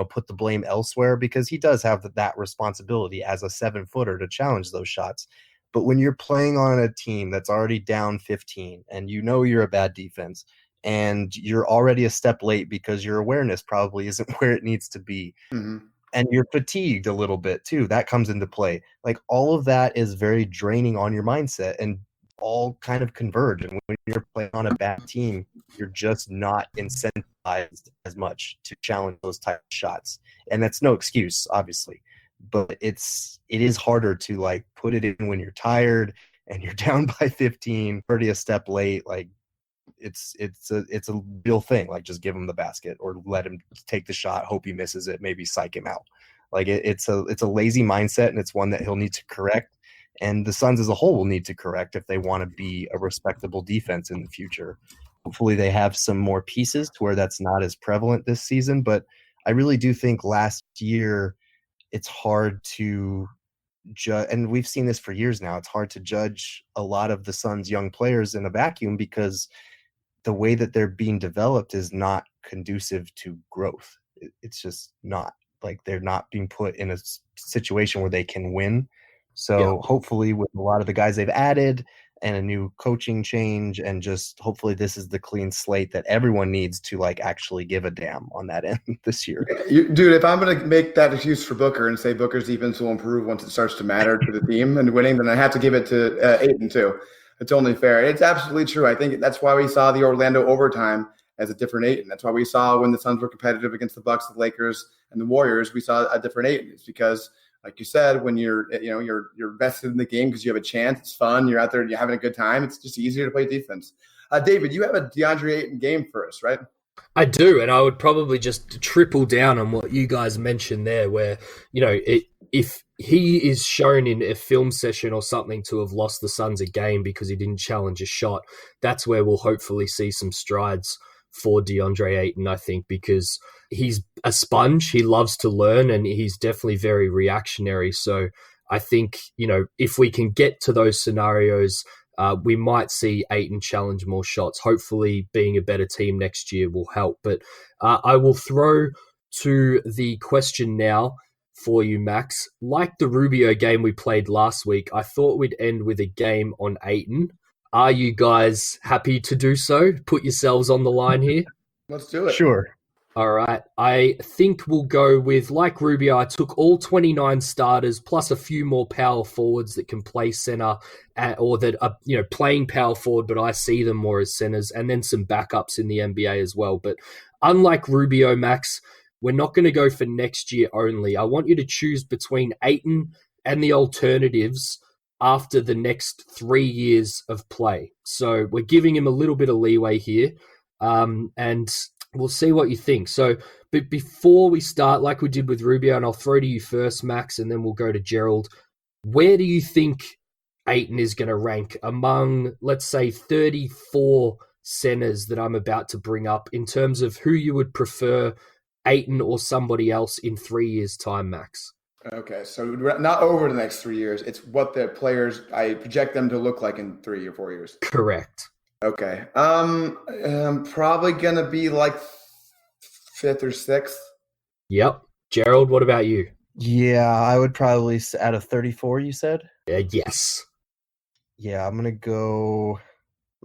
put the blame elsewhere, because he does have that responsibility as a 7-footer to challenge those shots. But when you're playing on a team that's already down 15 and you're a bad defense and you're already a step late because your awareness probably isn't where it needs to be, and you're fatigued a little bit too, that comes into play. Like all of that is very draining on your mindset and all kind of converge. And when you're playing on a bad team, you're just not incentivized as much to challenge those type of shots. And that's no excuse, obviously, but it is harder to like put it in when you're tired and you're down by 15, 30 a step late. Like it's a real thing. Like just give him the basket or let him take the shot, hope he misses it, maybe psych him out. Like it's a lazy mindset, and it's one that he'll need to correct. And the Suns as a whole will need to correct if they want to be a respectable defense in the future. Hopefully they have some more pieces to where that's not as prevalent this season. But I really do think last year it's hard to judge, and we've seen this for years now, it's hard to judge a lot of the Suns' young players in a vacuum because the way that they're being developed is not conducive to growth. It's just not. Like they're not being put in a situation where they can win. So hopefully with a lot of the guys they've added and a new coaching change, and just hopefully this is the clean slate that everyone needs to like actually give a damn on that end this year. Dude, if I'm going to make that excuse for Booker and say Booker's defense will improve once it starts to matter to the team and winning, then I have to give it to Ayton too. It's only fair. It's absolutely true. I think that's why we saw the Orlando overtime as a different Ayton. That's why we saw when the Suns were competitive against the Bucks, the Lakers, and the Warriors, we saw a different Ayton. It's because, like you said, when you're vested in the game because you have a chance, it's fun, you're out there, you're having a good time, it's just easier to play defense. David, you have a Deandre Ayton game for us, right? I do, and I would probably just triple down on what you guys mentioned there, where, if he is shown in a film session or something to have lost the Suns a game because he didn't challenge a shot, that's where we'll hopefully see some strides for Deandre Ayton, I think, because he's a sponge. He loves to learn, and he's definitely very reactionary. So I think, if we can get to those scenarios, we might see Ayton challenge more shots. Hopefully being a better team next year will help. But I will throw to the question now for you, Max. Like the Rubio game we played last week, I thought we'd end with a game on Ayton. Are you guys happy to do so? Put yourselves on the line here. Let's do it. Sure. All right. I think we'll go with, like Rubio, I took all 29 starters plus a few more power forwards that can play center or that are, playing power forward, but I see them more as centers, and then some backups in the NBA as well. But unlike Rubio, Max, we're not going to go for next year only. I want you to choose between Ayton and the alternatives after the next 3 years of play. So we're giving him a little bit of leeway here, and we'll see what you think. So, but before we start, like we did with Rubio, and I'll throw to you first, Max, and then we'll go to Gerald, where do you think Ayton is going to rank among, let's say, 34 centers that I'm about to bring up in terms of who you would prefer, Ayton or somebody else in 3 years' time, Max? Okay, so not over the next 3 years. It's what the players, I project them to look like in 3 or 4 years. Correct. Okay. I'm probably going to be like 5th or 6th. Yep. Gerald, what about you? Yeah, I would probably, out of 34, you said? Yes. Yeah, I'm going to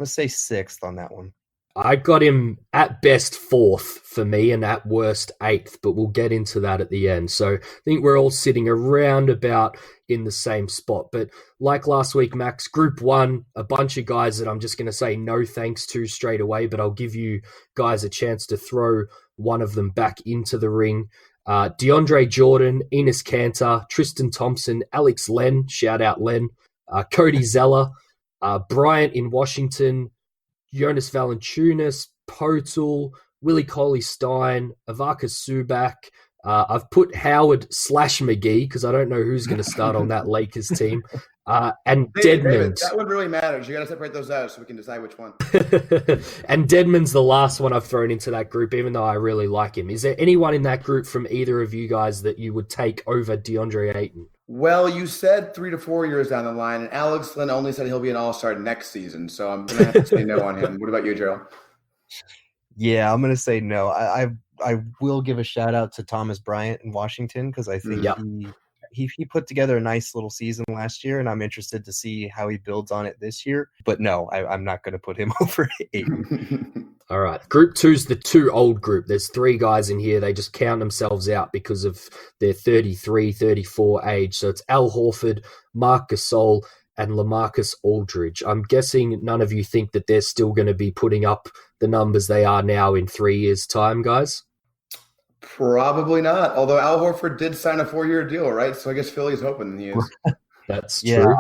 say 6th on that one. I got him at best 4th for me and at worst 8th, but we'll get into that at the end. So I think we're all sitting around about in the same spot. But like last week, Max, Group 1, a bunch of guys that I'm just going to say no thanks to straight away, but I'll give you guys a chance to throw one of them back into the ring. DeAndre Jordan, Enes Kanter, Tristan Thompson, Alex Len, shout out Len, Cody Zeller, Bryant in Washington, Jonas Valanciunas, Potul, Willie Cauley-Stein, Avaka Subak. I've put Howard / McGee because I don't know who's going to start on that Lakers team. And Deadman. That one really matters. You got to separate those out so we can decide which one. And Deadman's the last one I've thrown into that group, even though I really like him. Is there anyone in that group from either of you guys that you would take over DeAndre Ayton? Well, you said 3 to 4 years down the line, and Alex Lynn only said he'll be an all-star next season, so I'm going to have to say no on him. What about you, Gerald? Yeah, I'm going to say no. I will give a shout-out to Thomas Bryant in Washington because I think he put together a nice little season last year, and I'm interested to see how he builds on it this year. But no, I'm not going to put him over Ayton. All right. Group 2's the 2 old group. There's 3 guys in here. They just count themselves out because of their 33, 34 age. So it's Al Horford, Marc Gasol, and LaMarcus Aldridge. I'm guessing none of you think that they're still going to be putting up the numbers they are now in 3 years' time, guys? Probably not. Although Al Horford did sign a 4-year deal, right? So I guess Philly's hoping he is. That's yeah, true.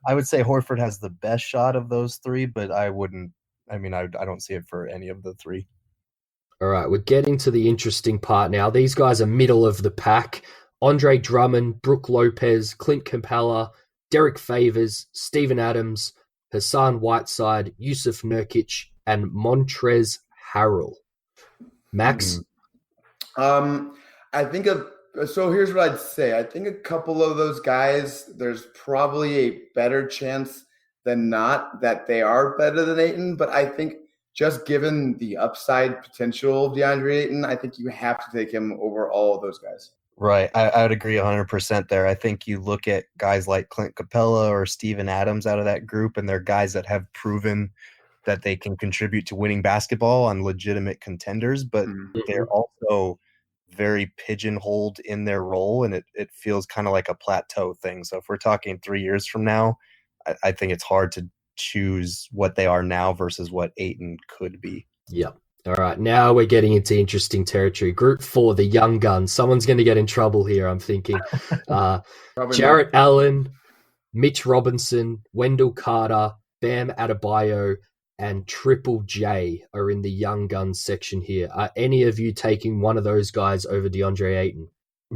I would say Horford has the best shot of those 3, but I don't see it for any of the 3. All right, we're getting to the interesting part now. These guys are middle of the pack. Andre Drummond, Brook Lopez, Clint Capella, Derek Favors, Steven Adams, Hassan Whiteside, Yusuf Nurkic, and Montrezl Harrell. Max? I think so here's what I'd say. I think a couple of those guys, there's probably a better chance than not that they are better than Ayton, but I think just given the upside potential of DeAndre Ayton, I think you have to take him over all of those guys. Right. I would agree 100% there. I think you look at guys like Clint Capella or Steven Adams out of that group, and they're guys that have proven that they can contribute to winning basketball on legitimate contenders, but they're also very pigeonholed in their role, and it feels kind of like a plateau thing. So if we're talking 3 years from now, I think it's hard to choose what they are now versus what Ayton could be. Yeah. All right. Now we're getting into interesting territory. Group 4, the young guns. Someone's going to get in trouble here, I'm thinking. Jarrett Allen, Mitch Robinson, Wendell Carter, Bam Adebayo, and Triple J are in the young guns section here. Are any of you taking one of those guys over DeAndre Ayton?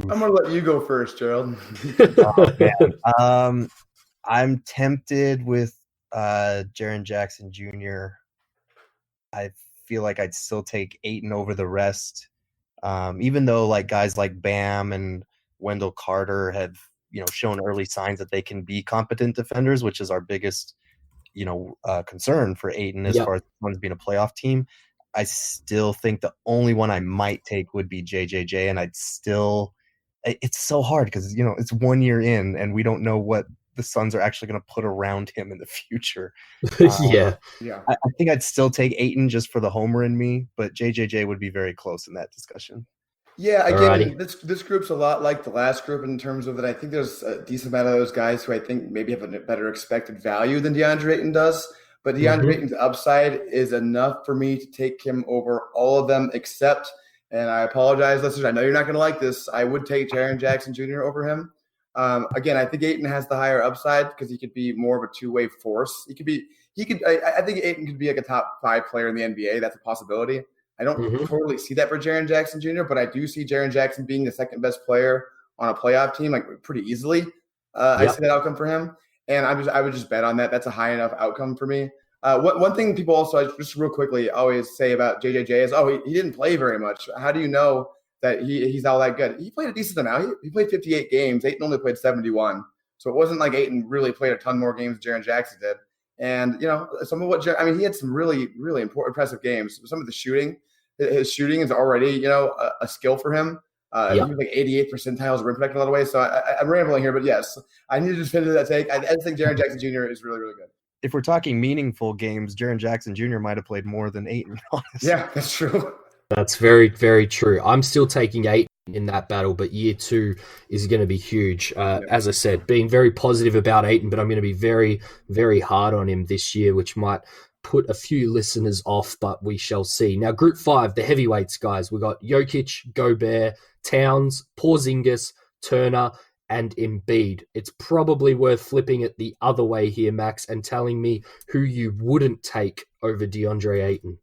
I'm going to let you go first, Gerald. Oh, man. I'm tempted with Jaren Jackson Jr. I feel like I'd still take Ayton over the rest, even though like guys like Bam and Wendell Carter have shown early signs that they can be competent defenders, which is our biggest concern for Ayton as far as one's being a playoff team. I still think the only one I might take would be JJJ, and it's so hard because it's 1 year in and we don't know what the Suns are actually going to put around him in the future. Yeah. I think I'd still take Ayton just for the homer in me, but JJJ would be very close in that discussion. Yeah, again, this group's a lot like the last group in terms of that I think there's a decent amount of those guys who I think maybe have a better expected value than DeAndre Ayton does. But DeAndre Ayton's upside is enough for me to take him over all of them except, and I apologize, listeners, I know you're not going to like this, I would take Jaren Jackson Jr. over him. Again, I think Ayton has the higher upside because he could be more of a two-way force. I think Ayton could be like a top 5 player in the NBA. That's a possibility. I don't totally see that for Jaren Jackson Jr., but I do see Jaren Jackson being the second best player on a playoff team, like pretty easily. I see that outcome for him, and I would just bet on that. That's a high enough outcome for me. One thing people also just real quickly always say about JJJ is, he didn't play very much. How do you know that he's all that good? He played a decent amount. He played 58 games. Ayton only played 71, so it wasn't like Ayton really played a ton more games than Jaren Jackson did. And some of what he had some really really important, impressive games. Some of the shooting. His shooting is already, a skill for him. He was like 88th percentile as rim protector a lot of ways. So I'm rambling here, but yes, I need to defend that take. I think Jaren Jackson Jr. is really, really good. if we're talking meaningful games, Jaren Jackson Jr. might have played more than Ayton. Honestly. Yeah, that's true. That's very, very true. I'm still taking Ayton in that battle, but year 2 is going to be huge. As I said, being very positive about Ayton, but I'm going to be very, very hard on him this year, which might put a few listeners off, but we shall see. Now, Group 5, the heavyweights, guys. We got Jokic, Gobert, Towns, Porzingis, Turner, and Embiid. It's probably worth flipping it the other way here, Max, and telling me who you wouldn't take over DeAndre Ayton.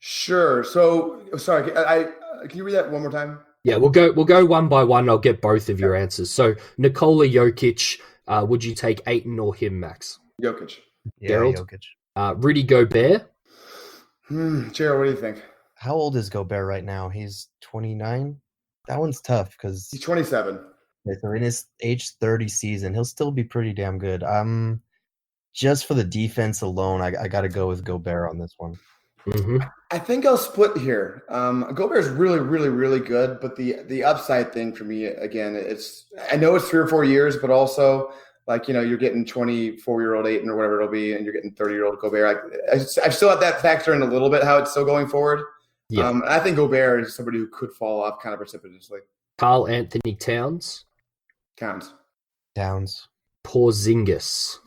Sure. So, sorry, can you read that one more time? Yeah, we'll go one by one. I'll get both of your answers. So, Nikola Jokic, would you take Ayton or him, Max? Jokic. Yeah, Gerald? Jokic. Rudy Gobert? Gerald, what do you think? How old is Gobert right now? He's 29? That one's tough because He's 27. so in his age 30 season, he'll still be pretty damn good. Just for the defense alone, I got to go with Gobert on this one. Mm-hmm. I think I'll split here. Gobert is really, really, really good, but the upside thing for me, again, I know it's 3 or 4 years, but also you're getting 24-year-old Ayton or whatever it'll be, and you're getting 30-year-old Gobert. I still have that factor in a little bit how it's still going forward. Yeah. I think Gobert is somebody who could fall off kind of precipitously. Karl Anthony Towns? Towns. Porzingis?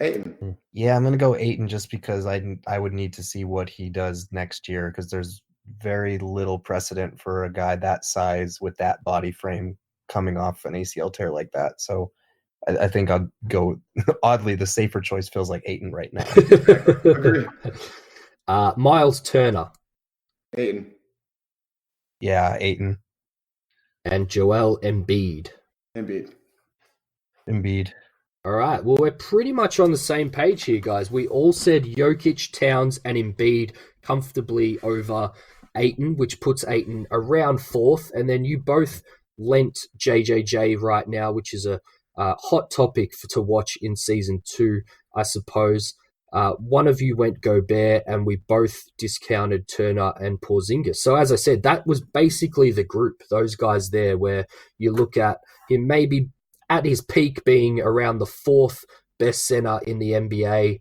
Ayton. Yeah, I'm gonna go Ayton just because I would need to see what he does next year because there's very little precedent for a guy that size with that body frame coming off an ACL tear like that. So I think I'll go. Oddly, the safer choice feels like Ayton right now. Agree. Miles Turner? Ayton. Yeah, Ayton. And Joel Embiid? Embiid. All right. Well, we're pretty much on the same page here, guys. We all said Jokic, Towns, and Embiid comfortably over Ayton, which puts Ayton around 4th. And then you both lent JJJ right now, which is a hot topic to watch in Season 2, I suppose. One of you went Gobert, and we both discounted Turner and Porzingis. So as I said, that was basically the group, those guys there, where you look at him maybe at his peak being around the 4th best center in the NBA,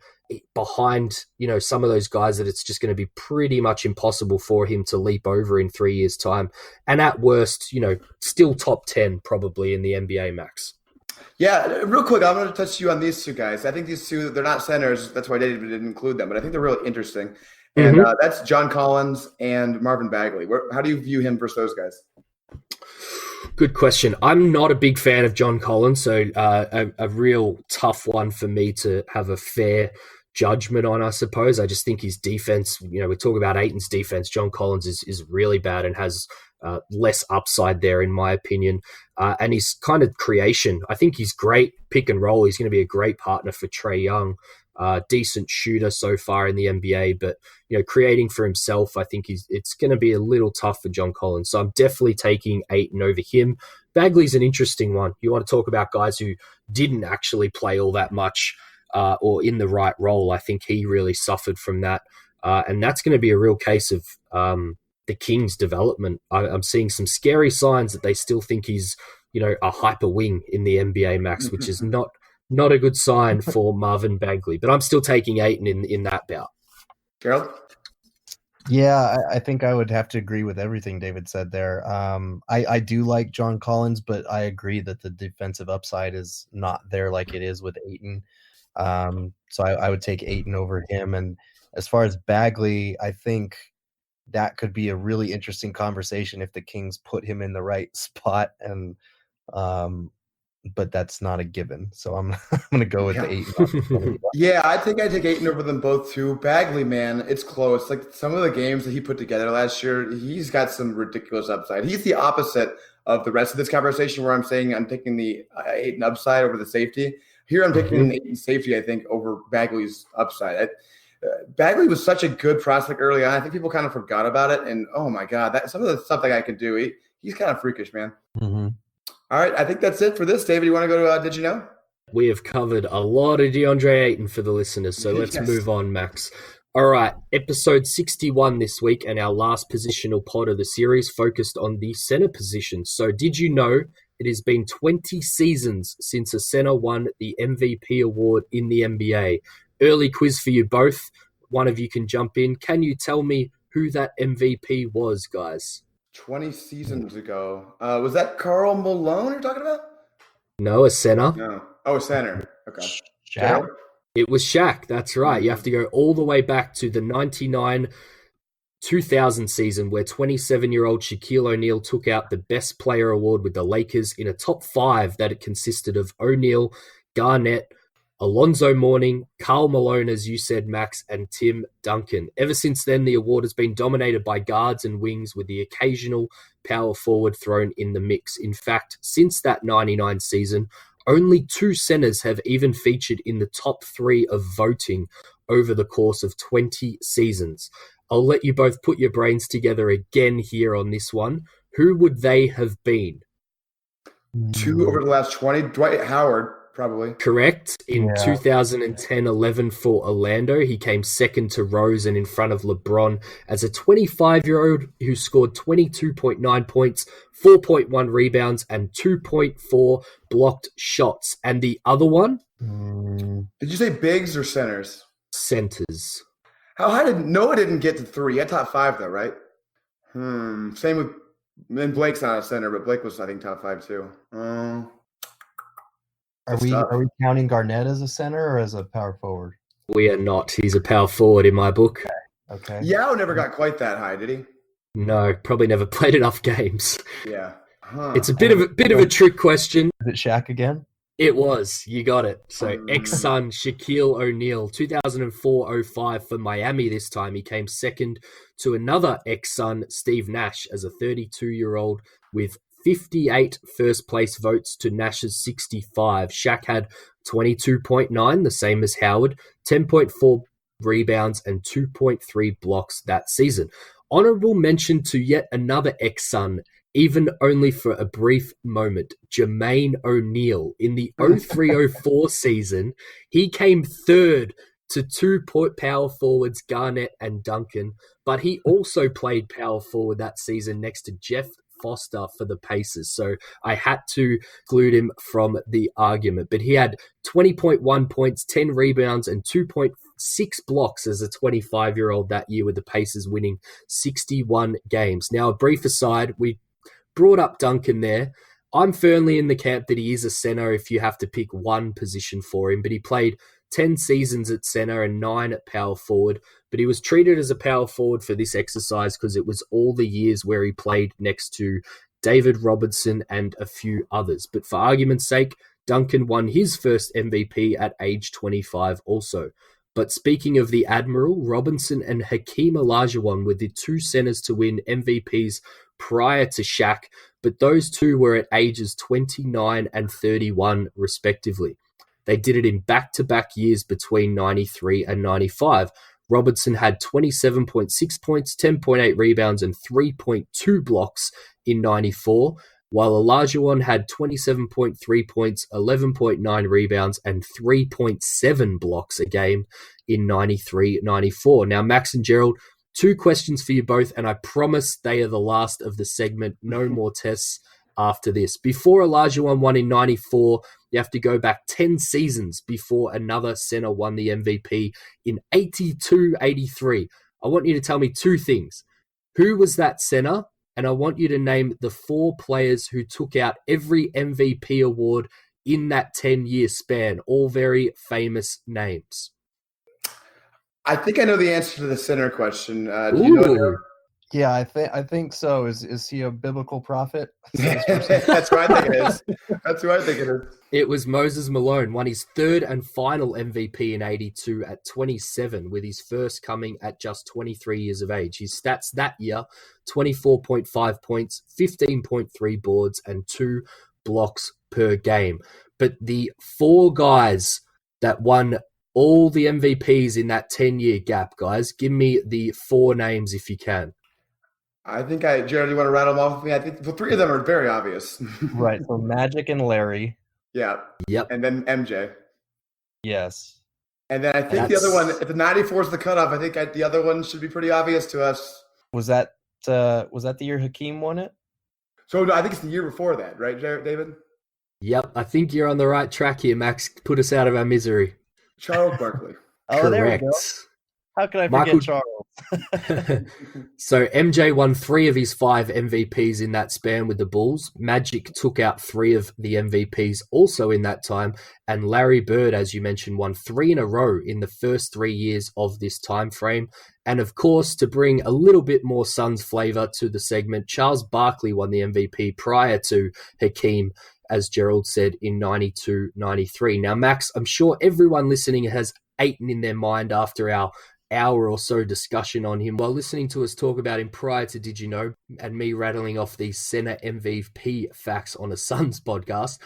behind, some of those guys that it's just going to be pretty much impossible for him to leap over in 3 years' time. And at worst, still top 10 probably in the NBA, Max. Yeah, real quick, I'm going to touch you on these two guys. I think these two, they're not centers. That's why David didn't include them, but I think they're really interesting. And that's John Collins and Marvin Bagley. How do you view him versus those guys? Good question. I'm not a big fan of John Collins, so a real tough one for me to have a fair judgment on, I suppose. I just think his defense, we talk about Ayton's defense. John Collins is really bad and has less upside there, in my opinion. And his kind of creation, I think he's great pick and roll. He's going to be a great partner for Trae Young. Decent shooter so far in the NBA, but creating for himself, I think it's going to be a little tough for John Collins. So I'm definitely taking Ayton over him. Bagley's an interesting one. You want to talk about guys who didn't actually play all that much or in the right role. I think he really suffered from that, and that's going to be a real case of the Kings' development. I'm seeing some scary signs that they still think he's a hyper wing in the NBA, Max, which is not a good sign for Marvin Bagley, but I'm still taking Ayton in that bout. Gerald? Yeah, I think I would have to agree with everything David said there. I do like John Collins, but I agree that the defensive upside is not there like it is with Ayton. So I would take Ayton over him. And as far as Bagley, I think that could be a really interesting conversation if the Kings put him in the right spot. And but that's not a given. So I'm going to go with the Ayton. Yeah, I think I take Ayton over them both too. Bagley, man, it's close. Like some of the games that he put together last year, he's got some ridiculous upside. He's the opposite of the rest of this conversation where I'm saying I'm taking the Ayton upside over the safety. Here I'm taking the Ayton safety, I think, over Bagley's upside. Bagley was such a good prospect early on. I think people kind of forgot about it. And, oh, my God, some of the stuff that guy can do, he's kind of freakish, man. Mm-hmm. All right, I think that's it for this. David, you want to go to Did You Know? We have covered a lot of DeAndre Ayton for the listeners, so let's move on, Max. All right, episode 61 this week, and our last positional pod of the series focused on the center position. So did you know it has been 20 seasons since a center won the MVP award in the NBA? early quiz for you both. One of you can jump in. Can you tell me who that MVP was, guys? 20 seasons ago. Was that Karl Malone you're talking about? No, a center. No. Oh, center. Okay. Shaq? Gerald? It was Shaq. That's right. You have to go all the way back to the 99-2000 season where 27-year-old Shaquille O'Neal took out the Best Player award with the Lakers in a top 5 that it consisted of O'Neal, Garnett, Alonzo Mourning, Karl Malone, as you said, Max, and Tim Duncan. Ever since then, the award has been dominated by guards and wings with the occasional power forward thrown in the mix. In fact, since that 99 season, only 2 centers have even featured in the top 3 of voting over the course of 20 seasons. I'll let you both put your brains together again here on this one. Who would they have been? 2 over the last 20. Dwight Howard, probably. Correct. In 2010-11 for Orlando, he came second to Rose and in front of LeBron as a 25-year-old who scored 22.9 points, 4.1 rebounds, and 2.4 blocked shots. And the other one? Did you say bigs or centers? Centers. How high did Noah didn't get to 3? He had top 5 though, right? Same with then Blake's not a center, but Blake was I think top 5 too. Are we counting Garnett as a center or as a power forward? We are not. He's a power forward in my book. Okay. Yao never got quite that high, did he? No, probably never played enough games. Yeah. It's a bit of a trick question. Is it Shaq again? It was. You got it. So ex-son Shaquille O'Neal, 2004-05 for Miami this time. He came second to another ex-son, Steve Nash, as a 32-year-old with 58 first-place votes to Nash's 65. Shaq had 22.9, the same as Howard, 10.4 rebounds and 2.3 blocks that season. Honorable mention to yet another ex-son, even only for a brief moment, Jermaine O'Neal. In the 03-04 season, he came third to 2 power forwards, Garnett and Duncan, but he also played power forward that season next to Jeff Foster for the Pacers. So I had to exclude him from the argument. But he had 20.1 points, 10 rebounds, and 2.6 blocks as a 25-year-old that year with the Pacers winning 61 games. Now, a brief aside, we brought up Duncan there. I'm firmly in the camp that he is a center if you have to pick one position for him, but he played 10 seasons at center and 9 at power forward, but he was treated as a power forward for this exercise because it was all the years where he played next to David Robinson and a few others. But for argument's sake, Duncan won his first MVP at age 25 also. But speaking of the Admiral, Robinson and Hakeem Olajuwon were the 2 centers to win MVPs prior to Shaq, but those 2 were at ages 29 and 31 respectively. They did it in back-to-back years between 93 and 95. Robinson had 27.6 points, 10.8 rebounds, and 3.2 blocks in 94, while Olajuwon had 27.3 points, 11.9 rebounds, and 3.7 blocks a game in 93-94. Now, Max and Gerald, 2 questions for you both, and I promise they are the last of the segment. No more tests after this. Before Olajuwon won in 94, you have to go back 10 seasons before another center won the MVP in 82-83. I want you to tell me 2 things. Who was that center? And I want you to name the 4 players who took out every MVP award in that 10-year span. All very famous names. I think I know the answer to the center question. Do you know? Yeah, I think so. Is he a biblical prophet? That's what I think it is. It was Moses Malone, won his 3rd and final MVP in 82 at 27, with his first coming at just 23 years of age. His stats that year, 24.5 points, 15.3 boards, and 2 blocks per game. But the 4 guys that won all the MVPs in that 10-year gap, guys, give me the 4 names if you can. I think Gerald, you want to rattle them off with me? I think the 3 of them are very obvious. Right. So Magic and Larry. Yeah. Yep. And then MJ. Yes. And then I think the other one, if the 94 is the cutoff, I think the other one should be pretty obvious to us. Was that the year Hakeem won it? So no, I think it's the year before that, right, David? Yep. I think you're on the right track here, Max. Put us out of our misery. Charles Barkley. Oh, there we go. Correct. How can I Michael- forget Charles? So MJ won 3 of his 5 MVPs in that span with the Bulls. Magic took out 3 of the MVPs also in that time. And Larry Bird, as you mentioned, won 3 in a row in the first 3 years of this time frame. And of course, to bring a little bit more Suns flavor to the segment, Charles Barkley won the MVP prior to Hakeem, as Gerald said, in 92-93. Now, Max, I'm sure everyone listening has Ayton in their mind after our hour or so discussion on him while listening to us talk about him prior to Did You Know, and me rattling off these center MVP facts on a Suns podcast.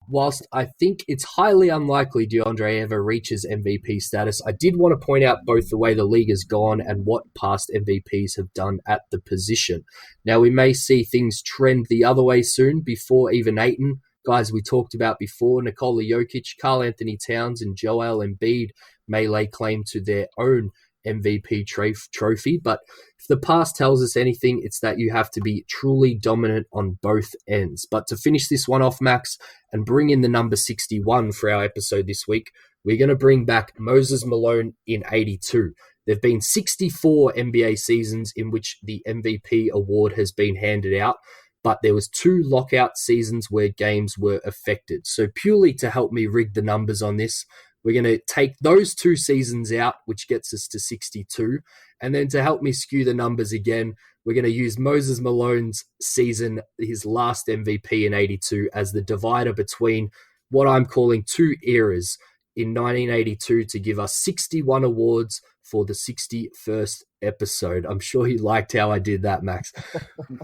Whilst I think it's highly unlikely DeAndre ever reaches MVP status, I did want to point out both the way the league has gone and what past MVPs have done at the position. Now, we may see things trend the other way soon before even Ayton. Guys we talked about before, Nikola Jokic, Karl Anthony Towns, and Joel Embiid may lay claim to their own MVP trophy, but if the past tells us anything, it's that you have to be truly dominant on both ends. But to finish this one off, Max, and bring in the number 61 for our episode this week, we're going to bring back Moses Malone in 82. There have been 64 NBA seasons in which the MVP award has been handed out, but there was 2 lockout seasons where games were affected. So purely to help me rig the numbers on this, we're going to take those 2 seasons out, which gets us to 62. And then to help me skew the numbers again, we're going to use Moses Malone's season, his last MVP in 82, as the divider between what I'm calling 2 eras in 1982 to give us 61 awards for the 61st episode. I'm sure you liked how I did that, Max.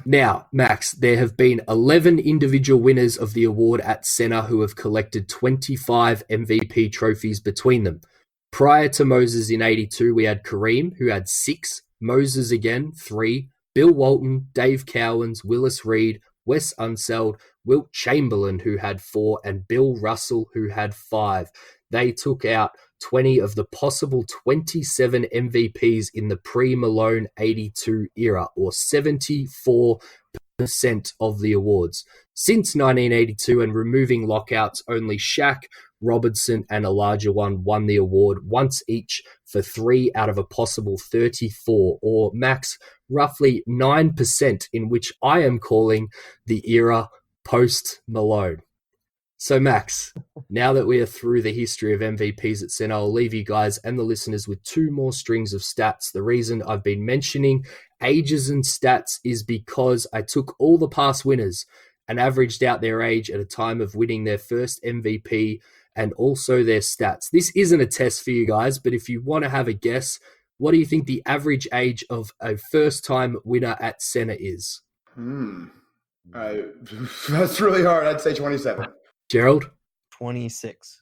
Now, Max, there have been 11 individual winners of the award at center who have collected 25 MVP trophies between them. Prior to Moses in 82, we had Kareem, who had 6, Moses again, 3, Bill Walton, Dave Cowens, Willis Reed, Wes Unseld, Wilt Chamberlain, who had 4, and Bill Russell, who had 5. They took out 20 of the possible 27 MVPs in the pre-Malone 82 era, or 74% of the awards. Since 1982 and removing lockouts, only Shaq, Robinson, and Olajuwon won the award once each for 3 out of a possible 34, or max roughly 9%, in which I am calling the era post-Malone. So, Max, now that we are through the history of MVPs at center, I'll leave you guys and the listeners with 2 more strings of stats. The reason I've been mentioning ages and stats is because I took all the past winners and averaged out their age at a time of winning their first MVP and also their stats. This isn't a test for you guys, but if you want to have a guess, what do you think the average age of a first-time winner at center is? That's really hard. I'd say 27. Gerald? 26.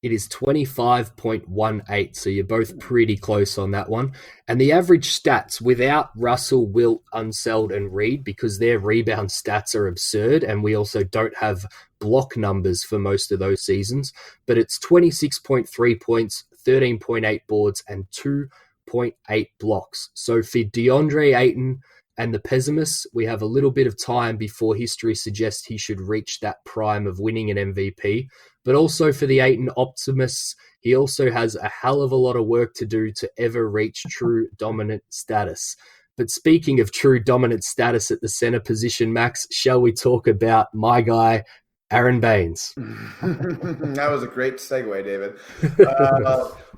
It is 25.18, so you're both pretty close on that one. And the average stats without Russell, Wilt, Unseld, and Reed, because their rebound stats are absurd, and we also don't have block numbers for most of those seasons, but it's 26.3 points, 13.8 boards, and 2.8 blocks. So for DeAndre Ayton and the pessimists, we have a little bit of time before history suggests he should reach that prime of winning an MVP. But also for the Ayton optimists, he also has a hell of a lot of work to do to ever reach true dominant status. But speaking of true dominant status at the center position, Max, shall we talk about my guy, Aron Baynes? That was a great segue, David.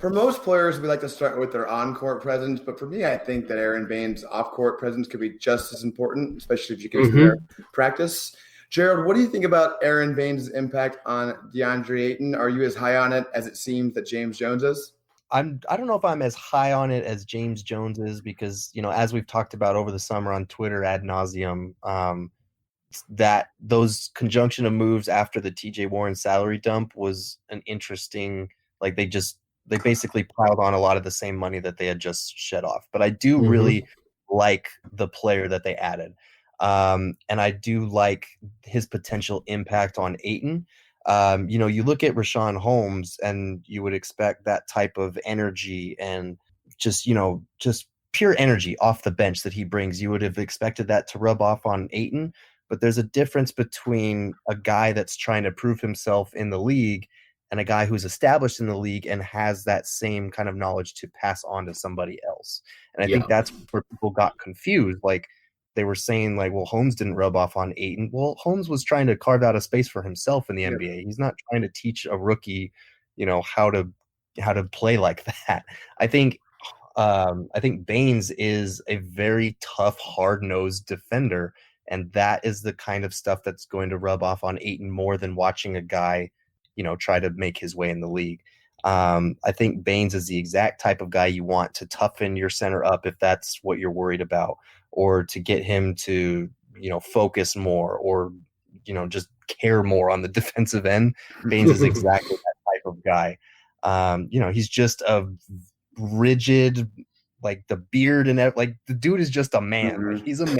For most players, we like to start with their on-court presence, but for me, I think that Aron Baynes' off-court presence could be just as important, especially if you consider practice. Gerald, what do you think about Aron Baynes' impact on DeAndre Ayton? Are you as high on it as it seems that James Jones is? I don't know if I'm as high on it as James Jones is because, as we've talked about over the summer on Twitter ad nauseum, that those conjunction of moves after the TJ Warren salary dump was an interesting, they basically piled on a lot of the same money that they had just shed off. But I do really like the player that they added. And I do like his potential impact on Ayton. You look at Rashawn Holmes and you would expect that type of energy and just pure energy off the bench that he brings. You would have expected that to rub off on Ayton. But there's a difference between a guy that's trying to prove himself in the league and a guy who's established in the league and has that same kind of knowledge to pass on to somebody else. And I think that's where people got confused. Like, they were saying, like, well, Holmes didn't rub off on Ayton. Well, Holmes was trying to carve out a space for himself in the NBA. He's not trying to teach a rookie, how to play like that. I think Baynes is a very tough, hard-nosed defender, and that is the kind of stuff that's going to rub off on Ayton more than watching a guy, try to make his way in the league. I think Baynes is the exact type of guy you want to toughen your center up if that's what you're worried about, or to get him to, focus more, or, just care more on the defensive end. Baynes is exactly that type of guy. He's just a rigid, like the beard and like the dude is just a man. Like, he's a man.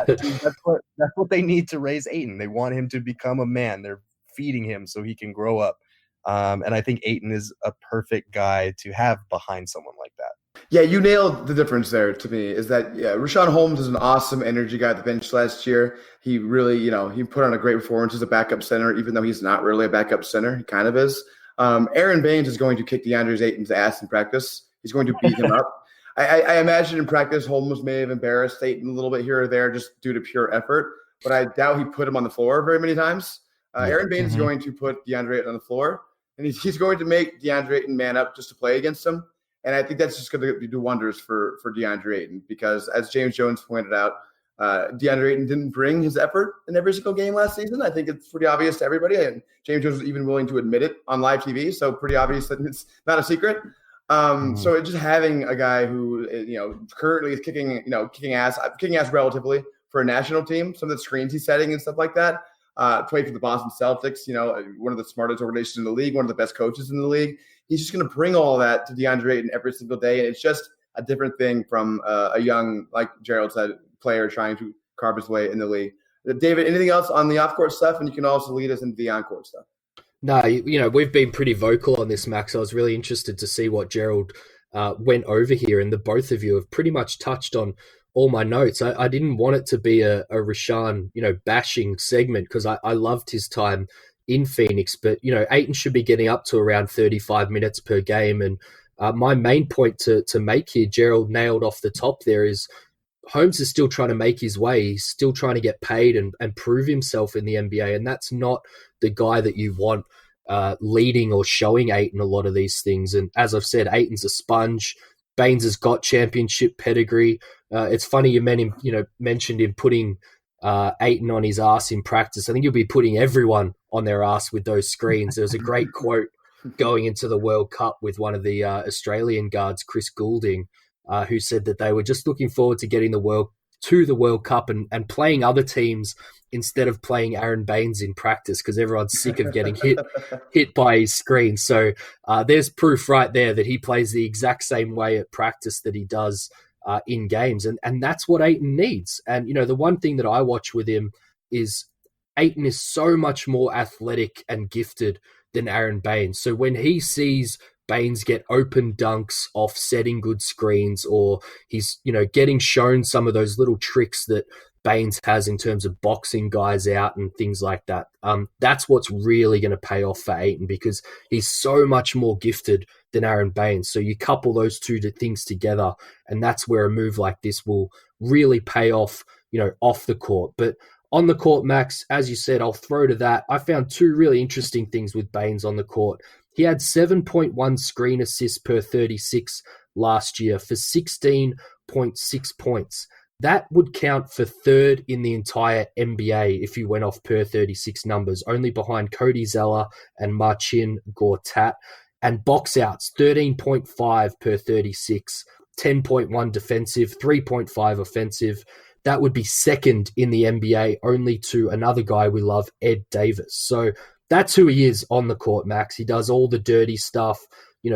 That's what they need to raise Ayton. They want him to become a man. They're feeding him so he can grow up. And I think Ayton is a perfect guy to have behind someone like that. Yeah, you nailed the difference there to me, is that Richaun Holmes is an awesome energy guy at the bench last year. He really, he put on a great performance as a backup center, even though he's not really a backup center. He kind of is. Aron Baynes is going to kick Deandre Ayton's ass in practice. He's going to beat him up. I imagine in practice, Holmes may have embarrassed Ayton a little bit here or there just due to pure effort, but I doubt he put him on the floor very many times. Aron Baynes is going to put Deandre Ayton on the floor, and he's going to make Deandre Ayton man up just to play against him. And I think that's just going to do wonders for DeAndre Ayton, because as James Jones pointed out, DeAndre Ayton didn't bring his effort in every single game last season. I think it's pretty obvious to everybody, and James Jones was even willing to admit it on live TV. So pretty obvious that it's not a secret. So just having a guy who, currently is kicking ass relatively for a national team, some of the screens he's setting and stuff like that, played for the Boston Celtics, one of the smartest organizations in the league, one of the best coaches in the league. He's just going to bring all of that to DeAndre Ayton every single day. And it's just a different thing from a young, like Gerald said, player trying to carve his way in the league. David, anything else on the off-court stuff? And you can also lead us into the on-court stuff. No, we've been pretty vocal on this, Max. I was really interested to see what Gerald went over here, and the both of you have pretty much touched on all my notes. I didn't want it to be a Richaun, bashing segment, because I loved his time in Phoenix, but, Ayton should be getting up to around 35 minutes per game. And my main point to make here, Gerald nailed off the top there, is Holmes is still trying to make his way. He's still trying to get paid and prove himself in the NBA. And that's not the guy that you want leading or showing Ayton a lot of these things. And as I've said, Ayton's a sponge. Baynes has got championship pedigree. It's funny you mentioned him putting Ayton on his ass in practice. I think you'll be putting everyone on their ass with those screens. There was a great quote going into the World Cup with one of the Australian guards, Chris Goulding, who said that they were just looking forward to getting the World Cup and playing other teams instead of playing Aron Baynes in practice, because everyone's sick of getting hit by his screen. So there's proof right there that he plays the exact same way at practice that he does in games. And that's what Ayton needs. And, the one thing that I watch with him is Ayton is so much more athletic and gifted than Aron Baynes. So when he sees Baynes get open dunks off setting good screens, or he's, getting shown some of those little tricks that Baynes has in terms of boxing guys out and things like that, that's what's really going to pay off for Ayton, because he's so much more gifted than Aron Baynes. So you couple those two things together, and that's where a move like this will really pay off, off the court. But on the court, Max, as you said, I'll throw to that. I found two really interesting things with Baynes on the court. He had 7.1 screen assists per 36 last year for 16.6 points. That would count for third in the entire NBA if you went off per 36 numbers, only behind Cody Zeller and Marcin Gortat. And box outs, 13.5 per 36, 10.1 defensive, 3.5 offensive. That would be second in the NBA, only to another guy we love, Ed Davis. So that's who he is on the court, Max. He does all the dirty stuff,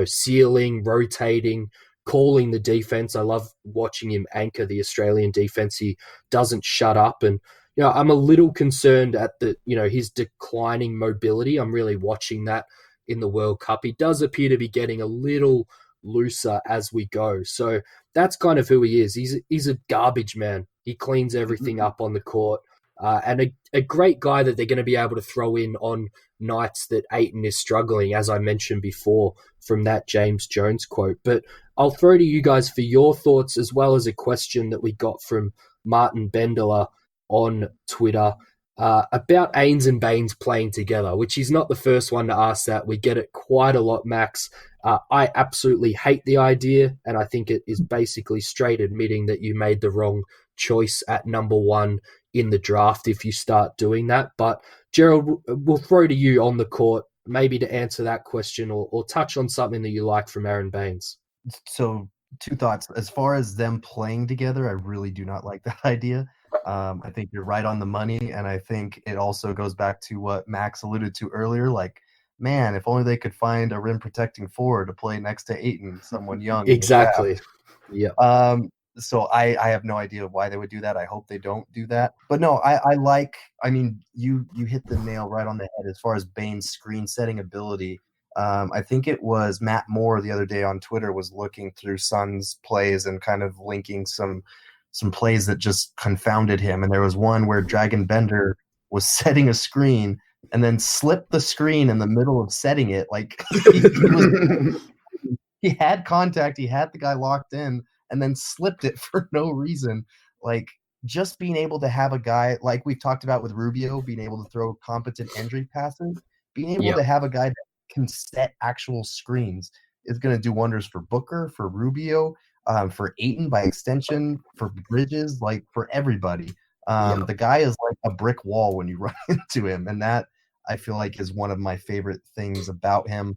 sealing, rotating, calling the defense. I love watching him anchor the Australian defense. He doesn't shut up. And, I'm a little concerned at his declining mobility. I'm really watching that in the World Cup. He does appear to be getting a little looser as we go. So that's kind of who he is. He's a garbage man. He cleans everything up on the court. and a great guy that they're going to be able to throw in on nights that Ayton is struggling, as I mentioned before from that James Jones quote. But I'll throw to you guys for your thoughts, as well as a question that we got from Martin Bendela on Twitter about Ayton and Baynes playing together, which he's not the first one to ask that. We get it quite a lot, Max. I absolutely hate the idea, and I think it is basically straight admitting that you made the wrong choice at number 1 in the draft if you start doing that. But Gerald, we'll throw to you on the court, maybe to answer that question or touch on something that you like from Aron Baynes. So 2 thoughts. As far as them playing together, I really do not like that idea. I think you're right on the money, and I think it also goes back to what Max alluded to earlier. Like, man, if only they could find a rim protecting forward to play next to Ayton, someone young. Exactly. Yeah. So I have no idea why they would do that. I hope they don't do that. But no, I mean, you hit the nail right on the head as far as Baynes' screen setting ability. I think it was Matt Moore the other day on Twitter was looking through Suns plays and kind of linking some plays that just confounded him. And there was one where Dragon Bender was setting a screen and then slipped the screen in the middle of setting it. Like he had contact, he had the guy locked in, and then slipped it for no reason. Like, just being able to have a guy, like we've talked about with Rubio, being able to throw competent entry passes, being able to have a guy that can set actual screens is going to do wonders for Booker, for Rubio, for Ayton by extension, for Bridges, like for everybody. The guy is like a brick wall when you run into him, and that I feel like is one of my favorite things about him.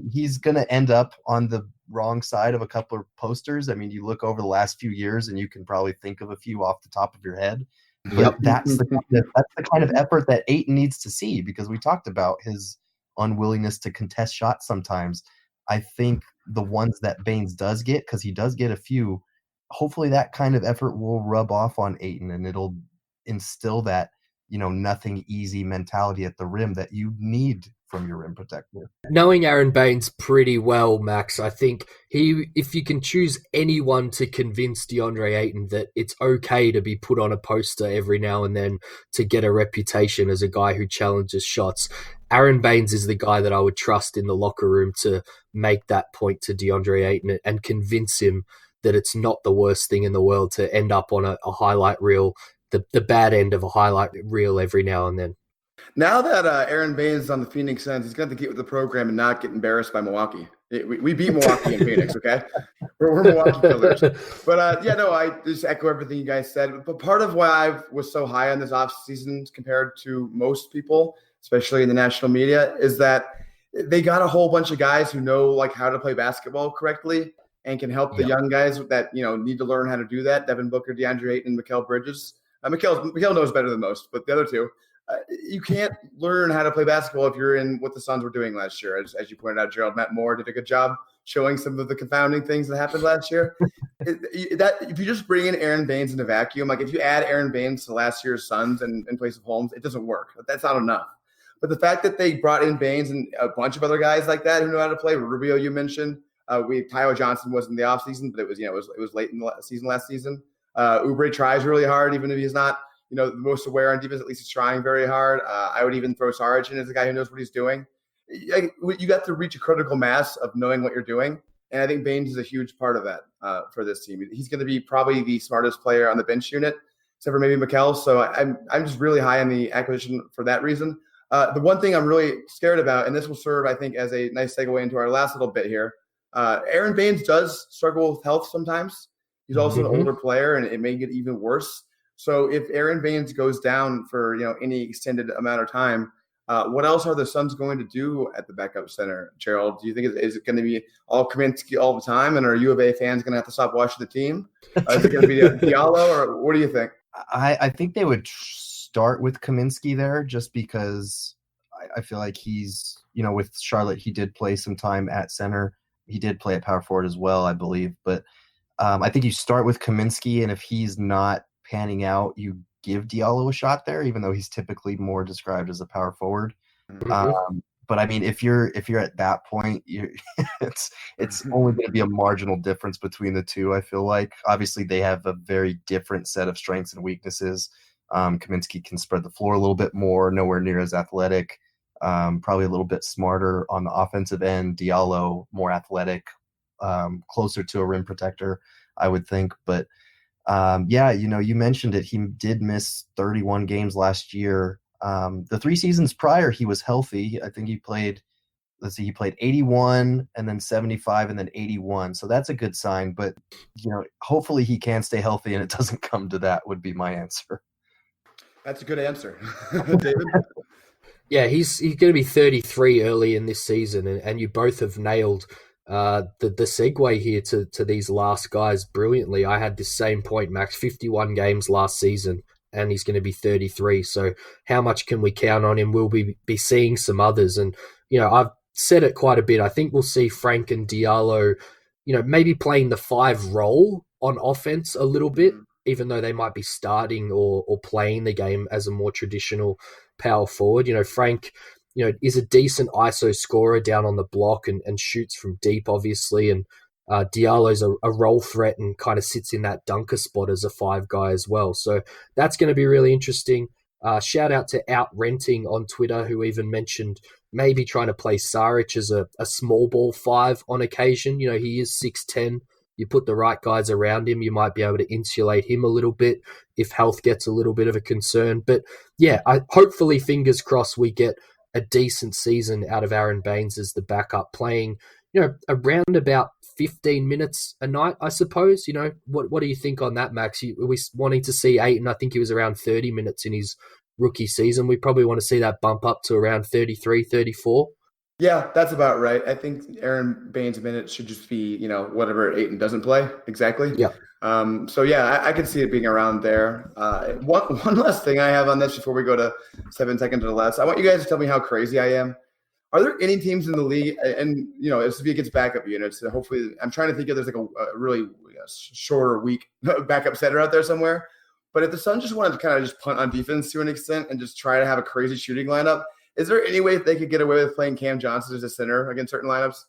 He's going to end up on the wrong side of a couple of posters. I mean, you look over the last few years and you can probably think of a few off the top of your head. But that's the kind of effort that Ayton needs to see, because we talked about his unwillingness to contest shots sometimes. I think the ones that Baynes does get, because he does get a few, hopefully that kind of effort will rub off on Ayton, and it'll instill that, nothing easy mentality at the rim that you need from your rim protector. Knowing Aron Baynes pretty well, Max, I think if you can choose anyone to convince DeAndre Ayton that it's okay to be put on a poster every now and then to get a reputation as a guy who challenges shots, Aron Baynes is the guy that I would trust in the locker room to make that point to DeAndre Ayton and convince him that it's not the worst thing in the world to end up on a highlight reel, the bad end of a highlight reel every now and then. Now that Aron Baynes is on the Phoenix Suns, he's going to get with the program and not get embarrassed by Milwaukee. We beat Milwaukee in Phoenix, okay? We're Milwaukee killers. But, I just echo everything you guys said. But part of why I was so high on this offseason compared to most people, especially in the national media, is that they got a whole bunch of guys who know, like, how to play basketball correctly and can help the young guys that, need to learn how to do that. Devin Booker, DeAndre Ayton, and Mikal Bridges. Mikal knows better than most, but the other two. You can't learn how to play basketball if you're in what the Suns were doing last year. As you pointed out, Gerald, Matt Moore did a good job showing some of the confounding things that happened last year. If you just bring in Aron Baynes in a vacuum, like if you add Aron Baynes to last year's Suns in place of Holmes, it doesn't work. That's not enough. But the fact that they brought in Baynes and a bunch of other guys like that who know how to play, Rubio you mentioned, Tyler Johnson wasn't in the offseason, but it was late in the season last season. Oubre tries really hard, even if he's not the most aware on defense. At least he's trying very hard. I would even throw Saric in as a guy who knows what he's doing. You got to reach a critical mass of knowing what you're doing, and I think Baynes is a huge part of that for this team. He's going to be probably the smartest player on the bench unit, except for maybe Mikal. So I'm just really high on the acquisition for that reason. The one thing I'm really scared about, and this will serve, I think, as a nice segue into our last little bit here, Aron Baynes does struggle with health sometimes. He's also an older player, and it may get even worse. So if Aron Baynes goes down for any extended amount of time, what else are the Suns going to do at the backup center, Gerald? Do you think is it going to be all Kaminsky all the time, and are U of A fans going to have to stop watching the team? Is it going to be Diallo, or what do you think? I think they would start with Kaminsky there, just because I feel like he's with Charlotte, he did play some time at center. He did play at power forward as well, I believe. But I think you start with Kaminsky, and if he's not panning out, you give Diallo a shot there, even though he's typically more described as a power forward. But I mean, if you're at that point, it's only going to be a marginal difference between the two. I feel like obviously they have a very different set of strengths and weaknesses. Kaminsky can spread the floor a little bit more, nowhere near as athletic, probably a little bit smarter on the offensive end. Diallo, more athletic, closer to a rim protector, I would think. But you mentioned it. He did miss 31 games last year. The 3 seasons prior, he was healthy. I think he played 81 and then 75 and then 81. So that's a good sign. But, hopefully he can stay healthy and it doesn't come to that would be my answer. That's a good answer. David? Yeah, he's going to be 33 early in this season, and you both have nailed the segue here to these last guys brilliantly. I had this same point, Max, 51 games last season, and he's going to be 33. So how much can we count on him? We'll be seeing some others. And, I've said it quite a bit. I think we'll see Frank and Diallo, maybe playing the 5 role on offense a little bit, even though they might be starting or playing the game as a more traditional power forward. Frank, is a decent ISO scorer down on the block and shoots from deep, obviously. And Diallo's a role threat and kind of sits in that dunker spot as a 5 guy as well. So that's going to be really interesting. Shout out to Outrenting on Twitter, who even mentioned maybe trying to play Saric as a small ball 5 on occasion. He is 6'10". You put the right guys around him, you might be able to insulate him a little bit if health gets a little bit of a concern. But yeah, hopefully, fingers crossed, we get a decent season out of Aron Baynes as the backup, playing, around about 15 minutes a night, I suppose. What do you think on that, Max? Are we wanting to see Ayton? I think he was around 30 minutes in his rookie season. We probably want to see that bump up to around 33, 34. Yeah, that's about right. I think Aron Baynes' minutes should just be, whatever Ayton doesn't play. Exactly. Yeah. I can see it being around there. One last thing I have on this before we go to 7 seconds or less. I want you guys to tell me how crazy I am. Are there any teams in the league, and, if it gets backup units, and hopefully I'm trying to think if there's like a really shorter week backup center out there somewhere. But if the Suns just wanted to kind of just punt on defense to an extent and just try to have a crazy shooting lineup, is there any way they could get away with playing Cam Johnson as a center against certain lineups?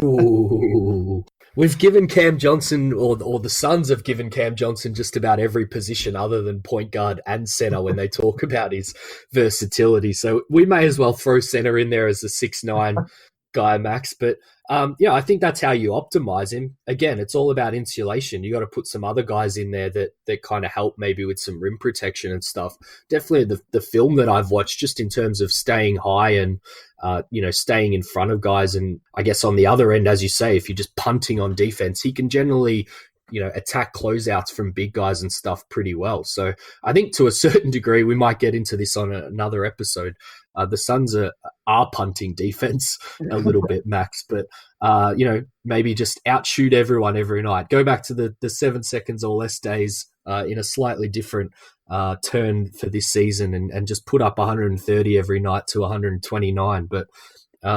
Ooh. We've given Cam Johnson, or the Suns have given Cam Johnson just about every position other than point guard and center when they talk about his versatility. So we may as well throw center in there as a 6'9" guy, Max. But I think that's how you optimize him. Again, it's all about insulation. You got to put some other guys in there that kind of help maybe with some rim protection and stuff. Definitely the film that I've watched, just in terms of staying high and staying in front of guys. And I guess on the other end, as you say, if you're just punting on defense, he can generally attack closeouts from big guys and stuff pretty well. So I think to a certain degree, we might get into this on another episode. The Suns are punting defense a little bit, Max, but maybe just outshoot everyone every night. Go back to the 7 seconds or less days in a slightly different turn for this season and just put up 130 every night to 129. But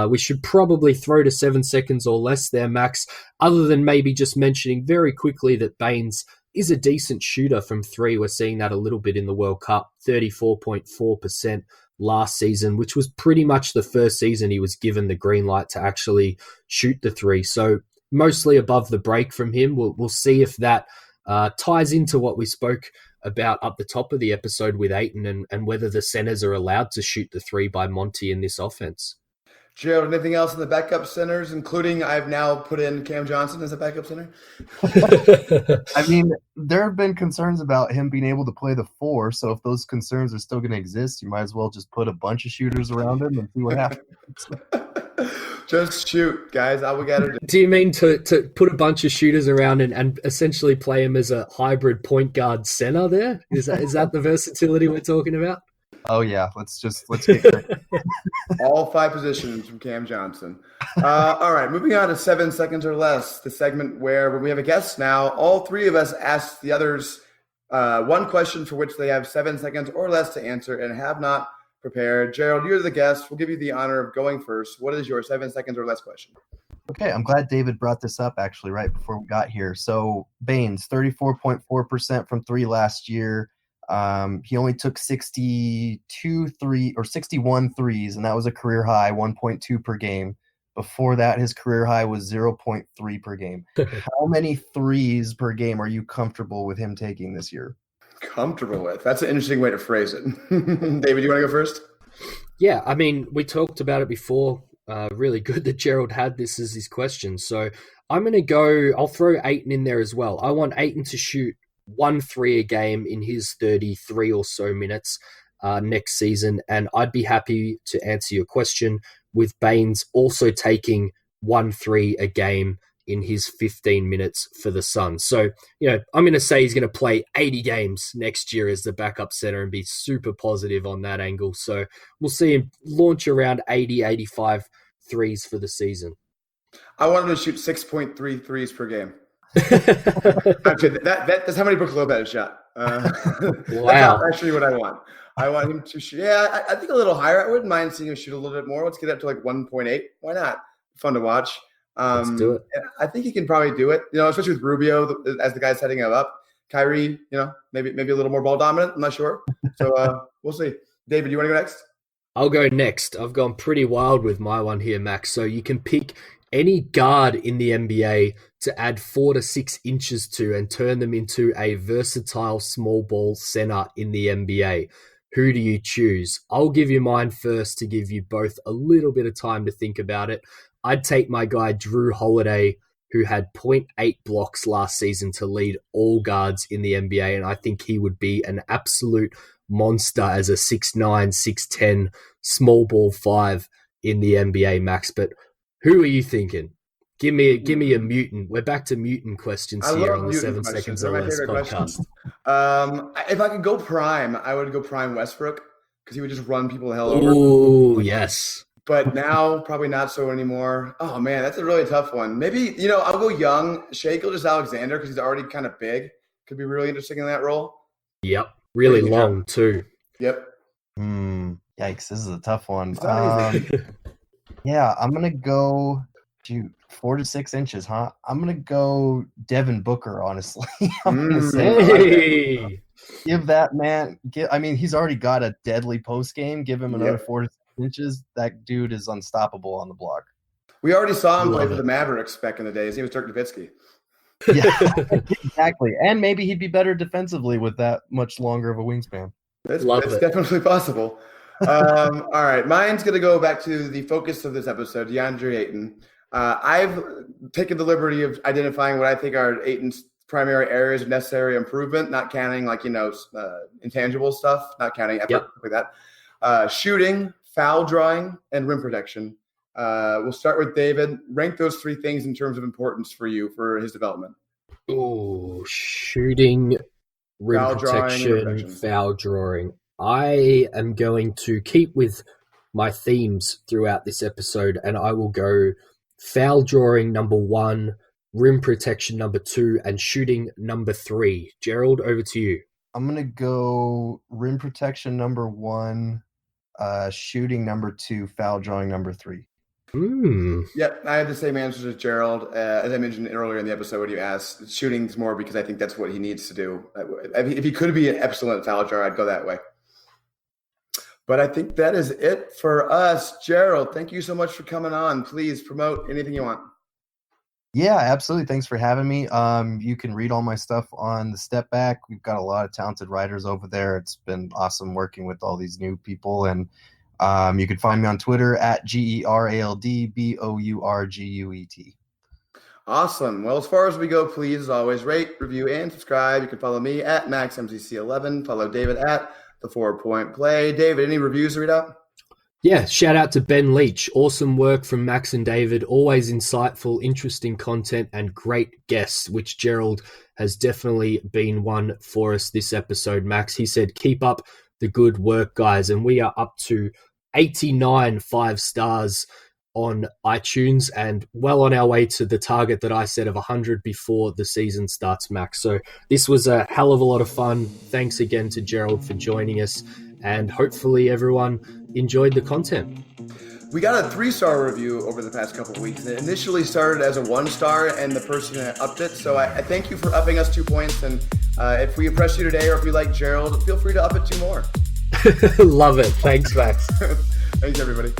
we should probably throw to 7 seconds or less there, Max, other than maybe just mentioning very quickly that Baynes is a decent shooter from 3. We're seeing that a little bit in the World Cup, 34.4% last season, which was pretty much the first season he was given the green light to actually shoot the 3. So mostly above the break from him. We'll see if that ties into what we spoke about up the top of the episode with Ayton and whether the centers are allowed to shoot the 3 by Monty in this offense. Gerald, anything else in the backup centers, including I've now put in Cam Johnson as a backup center? I mean, there have been concerns about him being able to play the 4, so if those concerns are still going to exist, you might as well just put a bunch of shooters around him and see what happens. Just shoot, guys. All we got to do. Do you mean to put a bunch of shooters around and essentially play him as a hybrid point guard center there? Is that the versatility we're talking about? Oh yeah, let's get great. All 5 positions from Cam Johnson. All right, moving on to 7 seconds or less, the segment where when we have a guest now, all 3 of us ask the others one question for which they have 7 seconds or less to answer and have not prepared. Gerald, you're the guest. We'll give you the honor of going first. What is your 7 seconds or less question? Okay, I'm glad David brought this up actually right before we got here. So Baynes, 34.4% from 3 last year. He only took 61 threes, and that was a career high, 1.2 per game. Before that, his career high was 0.3 per game. How many threes per game are you comfortable with him taking this year? Comfortable with. That's an interesting way to phrase it. David, you want to go first? Yeah, I mean, we talked about it before. Really good that Gerald had this as his question. So I'm going to go, I'll throw Ayton in there as well. I want Ayton to shoot 1-3 a game in his 33 or so minutes next season. And I'd be happy to answer your question with Baynes also taking 1-3 a game in his 15 minutes for the Suns. So, I'm going to say he's going to play 80 games next year as the backup center and be super positive on that angle. So we'll see him launch around 80, 85 threes for the season. I want him to shoot 6.3 threes per game. Actually, that's how many Brook Lopez shot. Wow. That's actually what I want. I want him to shoot. Yeah, I think a little higher. I wouldn't mind seeing him shoot a little bit more. Let's get up to like 1.8. Why not? Fun to watch. Let's do it. I think he can probably do it. Especially with Rubio as the guy's heading him up. Kyrie, maybe a little more ball dominant. I'm not sure. So we'll see. David, you want to go next? I'll go next. I've gone pretty wild with my one here, Max. So you can pick any guard in the NBA to add 4 to 6 inches to and turn them into a versatile small ball center in the NBA. Who do you choose? I'll give you mine first to give you both a little bit of time to think about it. I'd take my guy Drew Holiday, who had 0.8 blocks last season to lead all guards in the NBA, and I think he would be an absolute monster as a 6'9", 6'10", small ball 5 in the NBA, Max. But who are you thinking? Give me a mutant. We're back to mutant questions here on the 7 Seconds or Less podcast. If I could go prime, I would go prime Westbrook because he would just run people the hell over. Oh, yes. But now, probably not so anymore. Oh, man, that's a really tough one. Maybe, I'll go young. Shai Gilgeous-Alexander, because he's already kind of big. Could be really interesting in that role. Yep. Really long, too. Yep. Yikes, this is a tough one. Yeah, I'm going to go, 4 to 6 inches, huh? I'm going to go Devin Booker, honestly. I'm going to say, give that man, he's already got a deadly post game. Give him another 4 to 6 inches. That dude is unstoppable on the block. We already saw him play for the Mavericks back in the days. He was Dirk Nowitzki. Yeah, exactly. And maybe he'd be better defensively with that much longer of a wingspan. That's definitely possible. All right. Mine's going to go back to the focus of this episode, Deandre Ayton. I've taken the liberty of identifying what I think are Ayton's primary areas of necessary improvement, not counting intangible stuff, not counting effort, like that. Shooting, foul drawing, and rim protection. We'll start with David. Rank those 3 things in terms of importance for you for his development. Oh, shooting, rim protection, foul drawing. I am going to keep with my themes throughout this episode, and I will go foul drawing number 1, rim protection number 2, and shooting number 3. Gerald, over to you. I'm going to go rim protection number 1, shooting number 2, foul drawing number 3. Yep, I had the same answers as Gerald. As I mentioned earlier in the episode when you asked, shooting's more because I think that's what he needs to do. If he could be an excellent foul drawer, I'd go that way. But I think that is it for us. Gerald, thank you so much for coming on. Please promote anything you want. Yeah, absolutely. Thanks for having me. You can read all my stuff on the Step Back. We've got a lot of talented writers over there. It's been awesome working with all these new people. And you can find me on Twitter at GeraldBourguet. Awesome. Well, as far as we go, please, as always, rate, review, and subscribe. You can follow me at MaxMCC11. Follow David at The 4 Point Play. David, any reviews to read out? Yeah, shout out to Ben Leach. Awesome work from Max and David. Always insightful, interesting content, and great guests, which Gerald has definitely been one for us this episode, Max. He said, keep up the good work, guys. And we are up to 89 5 stars on iTunes and well on our way to the target that I set of 100 before the season starts, Max. So this was a hell of a lot of fun. Thanks again to Gerald for joining us, and hopefully everyone enjoyed the content. We got a 3-star review over the past couple of weeks. It initially started as a 1-star, and the person upped it. So I thank you for upping us 2 points. And if we impressed you today, or if you like Gerald, feel free to up it 2 more. Love it. Thanks, Max. Thanks, everybody.